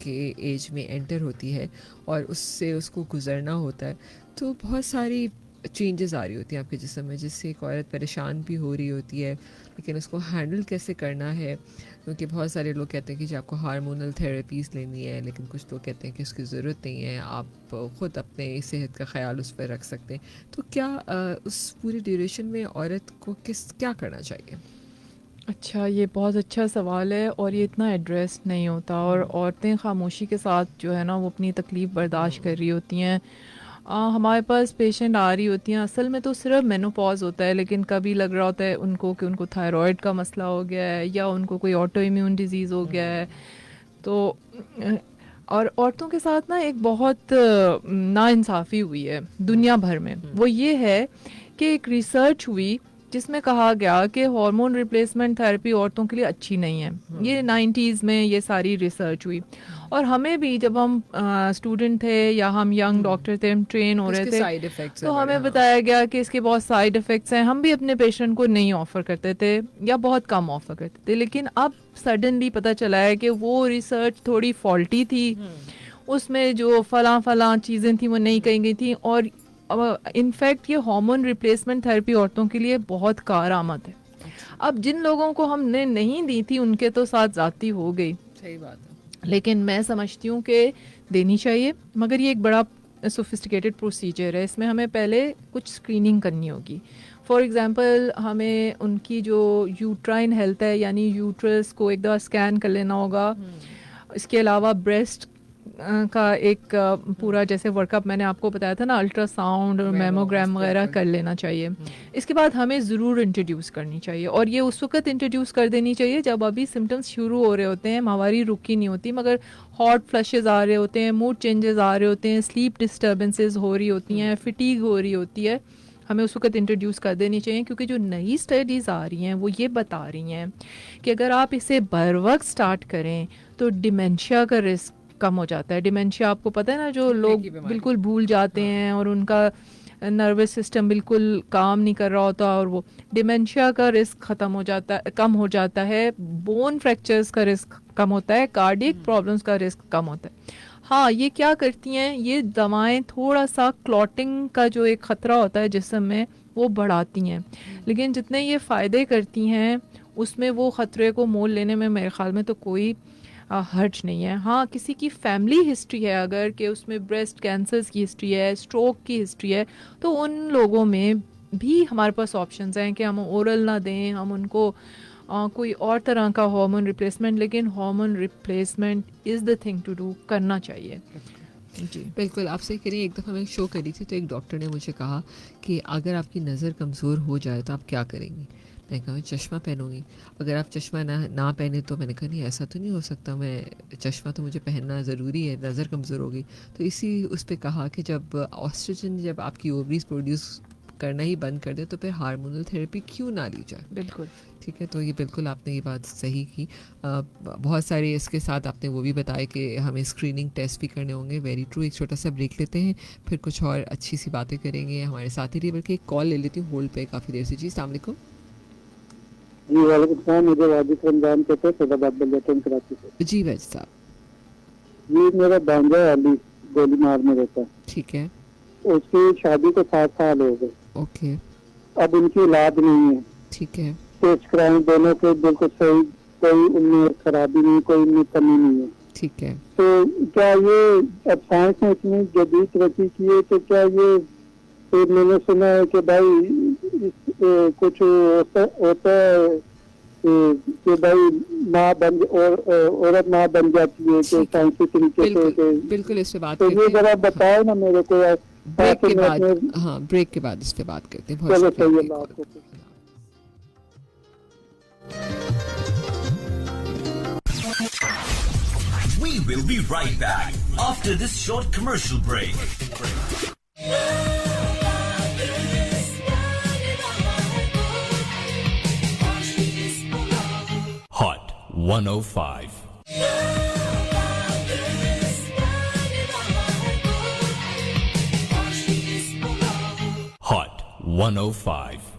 के एज में एंटर होती है और उससे उसको गुजरना होता है, तो बहुत सारी चेंजेस आ रही होती हैं आपके जिस्म में, जिससे एक औरत परेशान भी हो रही होती है, लेकिन उसको हैंडल कैसे करना है, क्योंकि बहुत सारे लोग कहते हैं कि जी आपको हार्मोनल थेरेपीज़ लेनी है, लेकिन कुछ लोग कहते हैं कि उसकी ज़रूरत नहीं है, आप ख़ुद अपने सेहत का ख्याल उस पर रख सकते हैं। तो क्या उस पूरी ड्यूरेशन में औरत को क्या करना चाहिए? अच्छा, ये बहुत अच्छा सवाल है और ये इतना एड्रेस नहीं होता, और औरतें खामोशी के साथ जो है ना वो अपनी तकलीफ़ बर्दाश्त कर रही होती हैं। हमारे पास पेशेंट आ रही होती हैं, असल में तो सिर्फ मेनोपॉज होता है, लेकिन कभी लग रहा होता है उनको कि उनको थायराइड का मसला हो गया है या उनको कोई ऑटो इम्यून डिजीज़ हो गया है। तो और औरतों के साथ ना एक बहुत नाइंसाफ़ी हुई है दुनिया भर में। वो ये है कि एक रिसर्च हुई जिसमें कहा गया कि हार्मोन रिप्लेसमेंट थेरेपी औरतों के लिए अच्छी नहीं है। ये 90s में ये सारी रिसर्च हुई, और हमें भी जब हम स्टूडेंट थे या हम यंग डॉक्टर थे, हम ट्रेन हो रहे थे, तो हमें बताया गया कि इसके बहुत साइड इफ़ेक्ट्स हैं। हम भी अपने पेशेंट को नहीं ऑफ़र करते थे या बहुत कम ऑफ़र करते थे, लेकिन अब सडनली पता चला है कि वो रिसर्च थोड़ी फॉल्टी थी, उसमें जो फलां चीज़ें थी वो नहीं कही गई थी, और इनफैक्ट ये हार्मोन रिप्लेसमेंट थेरेपी औरतों के लिए बहुत कारआमद है। अब जिन लोगों को हमने नहीं दी थी उनके तो साथ ज़्यादती हो गई, सही बात है, लेकिन मैं समझती हूँ कि देनी चाहिए, मगर ये एक बड़ा सोफिस्टिकेटेड प्रोसीजर है। इसमें हमें पहले कुछ स्क्रीनिंग करनी होगी। फॉर एग्ज़ाम्पल हमें उनकी जो यूट्राइन हेल्थ है, यानी यूट्रस को एक दफ़ा स्कैन कर लेना होगा। इसके अलावा ब्रेस्ट का एक पूरा जैसे वर्कअप मैंने आपको बताया था ना, अल्ट्रासाउंड और मेमोग्राम वगैरह कर लेना चाहिए। इसके बाद हमें ज़रूर इंट्रोड्यूस करनी चाहिए, और ये उस वक्त इंट्रोड्यूस कर देनी चाहिए जब अभी सिम्टम्स शुरू हो रहे होते हैं, माहवारी रुकी नहीं होती, मगर हॉट फ्लशेस आ रहे होते हैं, मूड चेंजेस आ रहे होते हैं, स्लीप डिस्टर्बेंसेस हो रही होती हैं, फिटीग हो रही होती है। हमें उस वक्त इंट्रोड्यूस कर देनी चाहिए, क्योंकि जो नई स्टडीज़ आ रही हैं वो ये बता रही हैं कि अगर आप इसे बर वक्त स्टार्ट करें तो डिमेंशिया का रिस्क कम हो जाता है। डिमेंशिया आपको पता है ना, जो लोग बिल्कुल भूल जाते हैं और उनका नर्वस सिस्टम बिल्कुल काम नहीं कर रहा होता, और वो डिमेंशिया का रिस्क कम हो जाता है, बोन फ्रैक्चर्स का रिस्क कम होता है, कार्डियक प्रॉब्लम्स का रिस्क कम होता है। हाँ, ये क्या करती हैं, ये दवाएं थोड़ा सा क्लॉटिंग का जो एक ख़तरा होता है जिस्म में वो बढ़ाती हैं, लेकिन जितने ये फ़ायदे करती हैं उसमें वो ख़तरे को मोल लेने में मेरे ख़्याल में तो कोई हर्ज नहीं है। हाँ, किसी की फैमिली हिस्ट्री है अगर कि उसमें ब्रेस्ट कैंसर्स की हिस्ट्री है, स्ट्रोक की हिस्ट्री है, तो उन लोगों में भी हमारे पास ऑप्शंस हैं कि हम ओरल ना दें, हम उनको कोई और तरह का हार्मोन रिप्लेसमेंट, लेकिन hormone replacement is the thing to do, करना चाहिए। जी बिल्कुल, आप सही करिए। एक दफ़ा मैं शो करी थी तो एक डॉक्टर ने मुझे कहा कि अगर आपकी नज़र कमज़ोर हो जाए तो आप क्या करेंगी? मैं कहा चश्मा पहनूंगी। अगर आप चश्मा ना पहने तो मैंने कहा नहीं, ऐसा तो नहीं हो सकता, मैं चश्मा तो मुझे पहनना ज़रूरी है, नज़र कमज़ोर होगी। तो इसी उस पर कहा कि जब ऑस्ट्रोजन जब आपकी ओवरीज प्रोड्यूस करना ही बंद कर दे तो फिर हार्मोनल थेरेपी क्यों ना ली जाए। बिल्कुल ठीक है, तो ये बिल्कुल आपने ये बात सही की। बहुत सारे इसके साथ आपने वो भी बताया कि हमें स्क्रीनिंग टेस्ट भी करने होंगे। Very true. एक छोटा सा ब्रेक लेते हैं, फिर कुछ और अच्छी सी बातें करेंगे हमारे साथ ही। बल्कि एक कॉल ले लेती हूँ होल्ड पे काफ़ी देर से। जी अस्सलाम वालेकुम। जी वालेकुम सलाम। मुझे वाजिद रमजान कहते हैं, सदाबाद बल्लेटन कराची से। जी वैज साहब। ये मेरा भांजा अली गोलीमार में रहता है। ठीक है। उसकी शादी को 7 साल हो गए। ओके। अब उनकी औलाद नहीं है। ठीक है। टेस्ट कराए दोनों के, बिल्कुल सही, कोई उनमें खराबी नहीं, कोई उनमें कमी नहीं है। ठीक है। तो क्या ये अब साइंस ने इतनी जदीद तरक्की की है, तो क्या ये तो मैंने सुना है कि भाई कुछ होता है कि भाई माँ बन और औरत माँ बन जाती है कि साइंसी तरीके से। बिल्कुल इस पे बात तो ये जरा बताओ ना मेरे को। ब्रेक के बाद, हाँ ब्रेक के बाद इस पे बात करते हैं। चलो सही है बात। We will be right back after this short commercial break. Hot 105. Hot 105.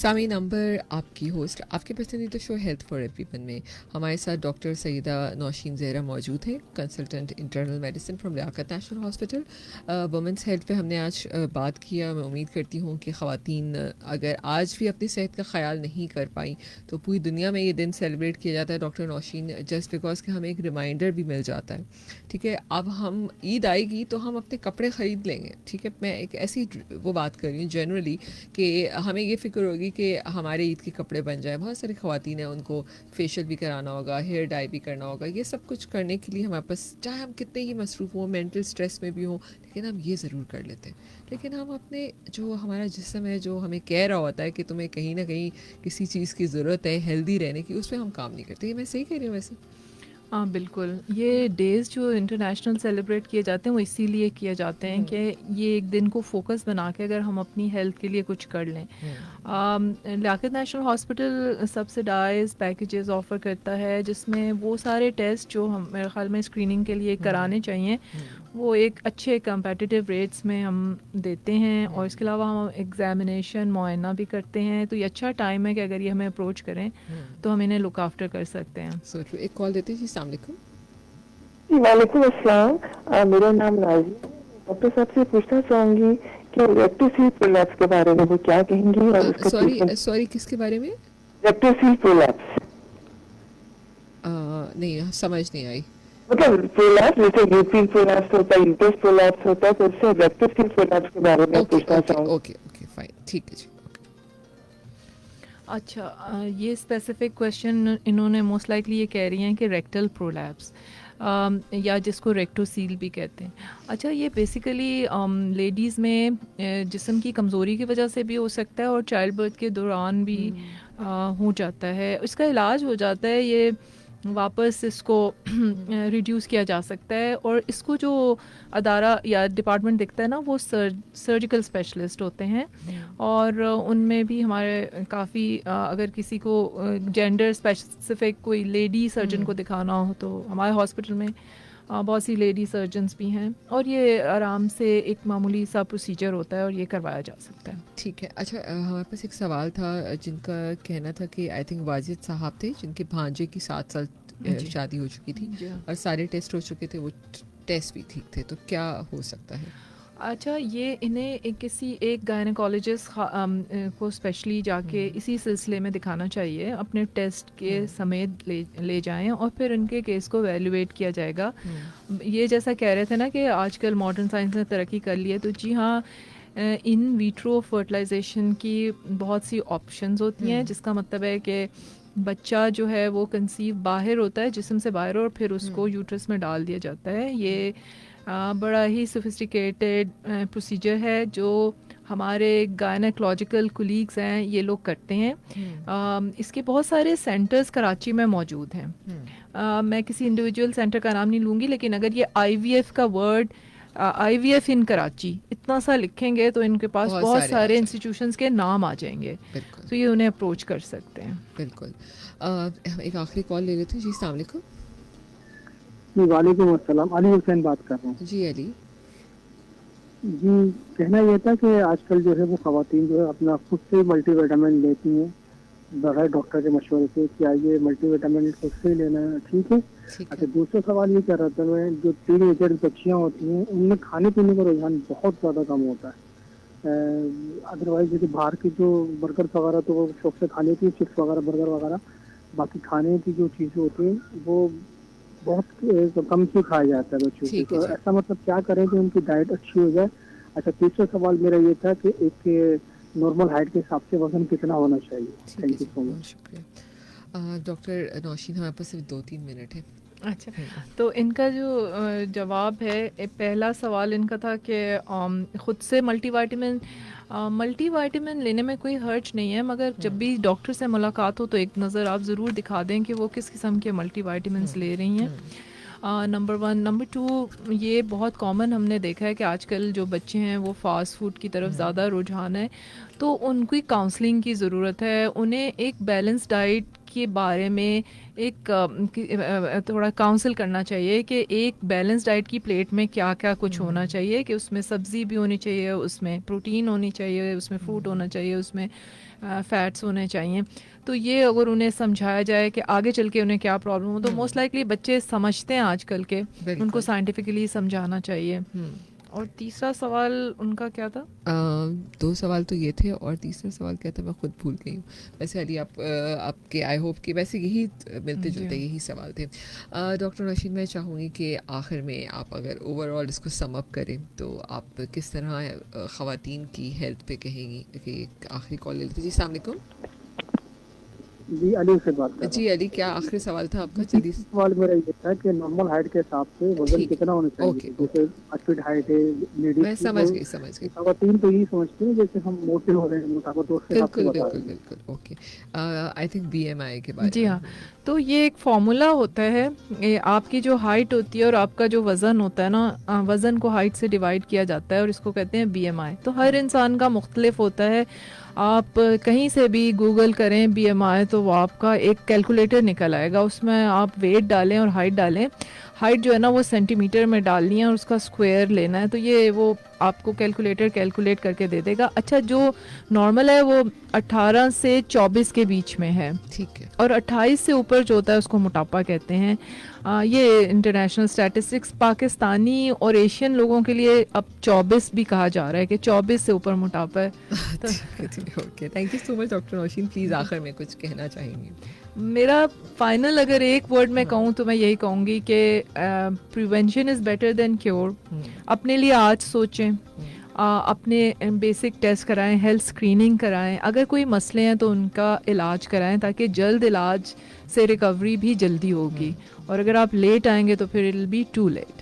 सामी नंबर आपकी होस्ट आपके पसंदीदा शो हेल्थ फॉर एवरीवन में हमारे साथ डॉक्टर सईदा नौशीन ज़हरा मौजूद हैं, consultant internal medicine from Liaquat national hospital. Women's health पे हमने आज बात किया। मैं उम्मीद करती हूँ कि ख़वातीन अगर आज भी अपनी सेहत का ख्याल नहीं कर पाई तो पूरी दुनिया में ये दिन सेलिब्रेट किया जाता है डॉक्टर नौशीन, जस्ट बिकॉज कि हमें एक रिमाइंडर भी मिल जाता है। ठीक है, अब हम ईद आएगी तो हम अपने कपड़े ख़रीद लेंगे। ठीक है, मैं एक ऐसी वो बात कर रही हूँ जनरली कि हमें ये फ़िक्र होगी कि हमारे ईद के कपड़े बन जाए। बहुत सारी ख़वातीन हैं, उनको फेशियल भी कराना होगा, हेयर डाई भी करना होगा। ये सब कुछ करने के लिए हमारे पास, चाहे हम कितने ही मसरूफ़ हों, मेंटल स्ट्रेस में भी हों, लेकिन हम ये ज़रूर कर लेते हैं। लेकिन हम अपने जो हमारा जिस्म है, जो हमें कह रहा होता है कि तुम्हें कहीं ना कहीं किसी चीज़ की ज़रूरत है हेल्दी रहने की, उस पर हम काम नहीं करते। ये मैं सही कह रही हूँ वैसे? हाँ बिल्कुल, ये डेज़ जो इंटरनेशनल सेलिब्रेट किए जाते हैं वो इसीलिए किए जाते हैं कि ये एक दिन को फोकस बना के अगर हम अपनी हेल्थ के लिए कुछ कर लें। Liaquat national hospital subsidise packages offer करता है जिसमें वो सारे टेस्ट जो हम मेरे ख्याल में स्क्रीनिंग के लिए कराने चाहिए वो एक अच्छे कंपेटिटिव रेट्स में हम देते हैं, और इसके अलावा हम एग्जामिनेशन मुआयना भी करते हैं। तो ये अच्छा टाइम है कि अगर ये हमें अप्रोच करें तो हम इन्हें लुक आफ्टर कर सकते हैं। सो एक कॉल देते हैं जी। अस्सलाम वालेकुम। जी वालेकुम अस्सलाम, मेरा नाम नाज़ी। डॉक्टर साहब से पूछना चाहूँगी कि रेक्टोसील प्रोलैप्स के बारे में वो क्या कहेंगी और उसका सॉरी किसके बारे में? रेक्टोसील प्रोलैप्स। नहीं समझ नहीं आई। मतलब प्रोलैप्स जैसे यूट्रीन प्रोलैप्स होता है, यूट्रस प्रोलैप्स होता है, तो उससे रेक्टोसील प्रोलैप्स के बारे में पूछना चाहूँगी। ओके फाइन, ठीक है जी। अच्छा, ये स्पेसिफिक क्वेश्चन इन्होंने मोस्ट लाइकली ये कह रही हैं कि रेक्टल प्रोलैप्स या जिसको रेक्टोसील भी कहते हैं। अच्छा, ये बेसिकली लेडीज़ में जिस्म की कमज़ोरी की वजह से भी हो सकता है और चाइल्ड बर्थ के दौरान भी हो जाता है। इसका इलाज हो जाता है, ये वापस इसको रिड्यूस किया जा सकता है। और इसको जो अदारा या डिपार्टमेंट दिखता है ना, वो सर्जिकल स्पेशलिस्ट होते हैं, और उनमें भी हमारे काफ़ी अगर किसी को जेंडर स्पेसिफिक कोई लेडी सर्जन को दिखाना हो तो हमारे हॉस्पिटल में बहुत सी लेडी सर्जन्स भी हैं, और ये आराम से एक मामूली सा प्रोसीजर होता है और ये करवाया जा सकता है। ठीक है। अच्छा, हमारे पास एक सवाल था जिनका कहना था कि आई थिंक वाजिद साहब थे जिनके भांजे की 7 साल शादी हो चुकी थी और सारे टेस्ट हो चुके थे, वो टेस्ट भी ठीक थे, तो क्या हो सकता है? अच्छा, ये इन्हें किसी एक गायनेकोलॉजिस्ट को स्पेशली जाके इसी सिलसिले में दिखाना चाहिए। अपने टेस्ट के समेत ले जाएं और फिर उनके केस को वैल्यूएट किया जाएगा। ये जैसा कह रहे थे ना कि आजकल मॉडर्न साइंस ने तरक्की कर ली है, तो जी हाँ, इन विट्रो फर्टिलाइजेशन की बहुत सी ऑप्शंस होती हैं, जिसका मतलब है कि बच्चा जो है वो कंसीव बाहर होता है, जिस्म से बाहर, और फिर उसको यूट्रस में डाल दिया जाता है। ये बड़ा ही सोफिस्टिकेटेड प्रोसीजर है जो हमारे गायनेकोलॉजिकल कोलीग्स हैं ये लोग करते हैं। इसके बहुत सारे सेंटर्स कराची में मौजूद हैं। मैं किसी इंडिविजुअल सेंटर का नाम नहीं लूँगी, लेकिन अगर ये IVF का वर्ड IVF इन कराची इतना सा लिखेंगे तो इनके पास बहुत सारे इंस्टीट्यूशंस के नाम आ जाएंगे, तो ये उन्हें अप्रोच कर सकते हैं। बिल्कुल। एक आखिरी कॉल ले लेते हैं जी। अस्सलाम वालेकुम। जी वालेकुम अस्सलाम, अली हुसैन बात कर रहा हूँ। जी अली जी, कहना यह था कि आजकल जो है वो ख़वातीन जो है अपना खुद से मल्टीविटामिन लेती हैं बगैर डॉक्टर के मशवरे से। क्या ये मल्टीविटामिन खुद से लेना ठीक है? अच्छा, दूसरा सवाल ये कर रहा था मैं, जो टीनेजर बच्चियाँ होती हैं उनमें खाने पीने का रुझान बहुत ज़्यादा कम होता है। अदरवाइज जैसे बाहर की जो बर्गर वगैरह तो वो शौक से खा लेती है, चिप्स वगैरह बर्गर वगैरह, बाकी खाने की जो चीज़ें होती हैं वो बहुत कम से खाया जाता है बच्चों को। तो ऐसा मतलब क्या करें कि उनकी डाइट अच्छी हो जाए? अच्छा, तीसरा सवाल मेरा ये था कि एक नॉर्मल हाइट के हिसाब से वजन कितना होना चाहिए? Thank you so much. शुक्रिया। डॉक्टर नौशीन, हमारे पास सिर्फ 2-3 मिनट है। अच्छा, तो इनका जो जवाब है, पहला सवाल इनका था कि ख़ुद से मल्टीविटामिन लेने में कोई हर्ज नहीं है, मगर जब भी डॉक्टर से मुलाकात हो तो एक नज़र आप ज़रूर दिखा दें कि वो किस किस्म के मल्टीविटामिन्स ले रही हैं। नंबर 1। नंबर 2, ये बहुत कॉमन हमने देखा है कि आजकल जो बच्चे हैं वो फ़ास्ट फूड की तरफ ज़्यादा रुझान है, तो उनकी काउंसलिंग की ज़रूरत है। उन्हें एक बैलेंस डाइट के बारे में एक थोड़ा काउंसिल करना चाहिए कि एक बैलेंस डाइट की प्लेट में क्या क्या कुछ होना चाहिए, कि उसमें सब्ज़ी भी होनी चाहिए, उसमें प्रोटीन होनी चाहिए, उसमें फ्रूट होना चाहिए, उसमें फैट्स होने चाहिए। तो ये अगर उन्हें समझाया जाए कि आगे चल के उन्हें क्या प्रॉब्लम हो, तो मोस्ट लाइकली बच्चे समझते हैं आजकल के, उनको साइंटिफिकली समझाना चाहिए। और तीसरा सवाल उनका क्या था? 2 सवाल तो ये थे, और तीसरा सवाल क्या था मैं खुद भूल गई हूँ। वैसे अली आपके आई होप कि वैसे यही मिलते जुलते यही सवाल थे। डॉक्टर नौशीन, मैं चाहूँगी कि आखिर में आप अगर ओवरऑल इसको सम अप करें तो आप किस तरह ख़वातीन की हेल्थ पे कहेंगी कि एक आखिरी कॉल ले लेते। जी अस्सलाम वालेकुम। जी अली से बात कर जी अली, क्या आखिरी सवाल था आपका? जल्दी से। सवाल मेरा ये था कि नॉर्मल हाइट के हिसाब से वजन ठीक। कितना होना चाहिए? ओके, जैसे 8 फीट हाइट है लेडीज, मैं समझ गई। खवातीन तो यही समझती हैं जैसे हम मोटे हो रहे हैं, मोटापा तो उसके हिसाब से बिल्कुल बता बिल्कुल रहे हैं। बिल्कुल। ओके, आई थिंक BMI के बारे जी में। हाँ, तो ये एक फॉर्मूला होता है। ये आपकी जो हाइट होती है और आपका जो वज़न होता है ना, वज़न को हाइट से डिवाइड किया जाता है और इसको कहते हैं BMI। तो हर इंसान का मुख्तलिफ होता है। आप कहीं से भी गूगल करें BMI तो वो आपका एक कैलकुलेटर निकल आएगा, उसमें आप वेट डालें और हाइट डालें। हाइट जो है ना वो सेंटीमीटर में डालनी है और उसका स्क्वायर लेना है, तो ये वो आपको कैलकुलेटर कैलकुलेट करके दे देगा। अच्छा, जो नॉर्मल है वो 18 से 24 के बीच में है, ठीक है। और 28 से ऊपर जो होता है उसको मोटापा कहते हैं। ये इंटरनेशनल स्टैटिस्टिक्स, पाकिस्तानी और एशियन लोगों के लिए अब 24 भी कहा जा रहा है कि 24 से ऊपर मोटापा है। तो okay, thank you so much doctor Nausheen. Please आखिर में कुछ कहना चाहेंगे? मेरा फाइनल अगर एक वर्ड में कहूँ तो मैं यही कहूँगी कि prevention is better than cure. अपने लिए आज सोचें, अपने बेसिक टेस्ट कराएं, हेल्थ स्क्रीनिंग कराएं, अगर कोई मसले हैं तो उनका इलाज कराएं ताकि जल्द इलाज से रिकवरी भी जल्दी होगी, और अगर आप लेट आएंगे तो फिर it will be too late.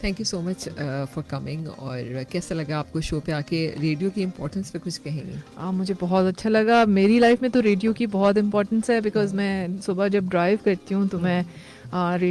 Thank you so much for coming. और कैसा लगा आपको शो पे आके? रेडियो की इम्पोर्टेंस पे कुछ कहेंगे? मुझे बहुत अच्छा लगा। मेरी लाइफ में तो रेडियो की बहुत इम्पोर्टेंस है, बिकॉज मैं सुबह जब ड्राइव करती हूँ तो मैं रेडियो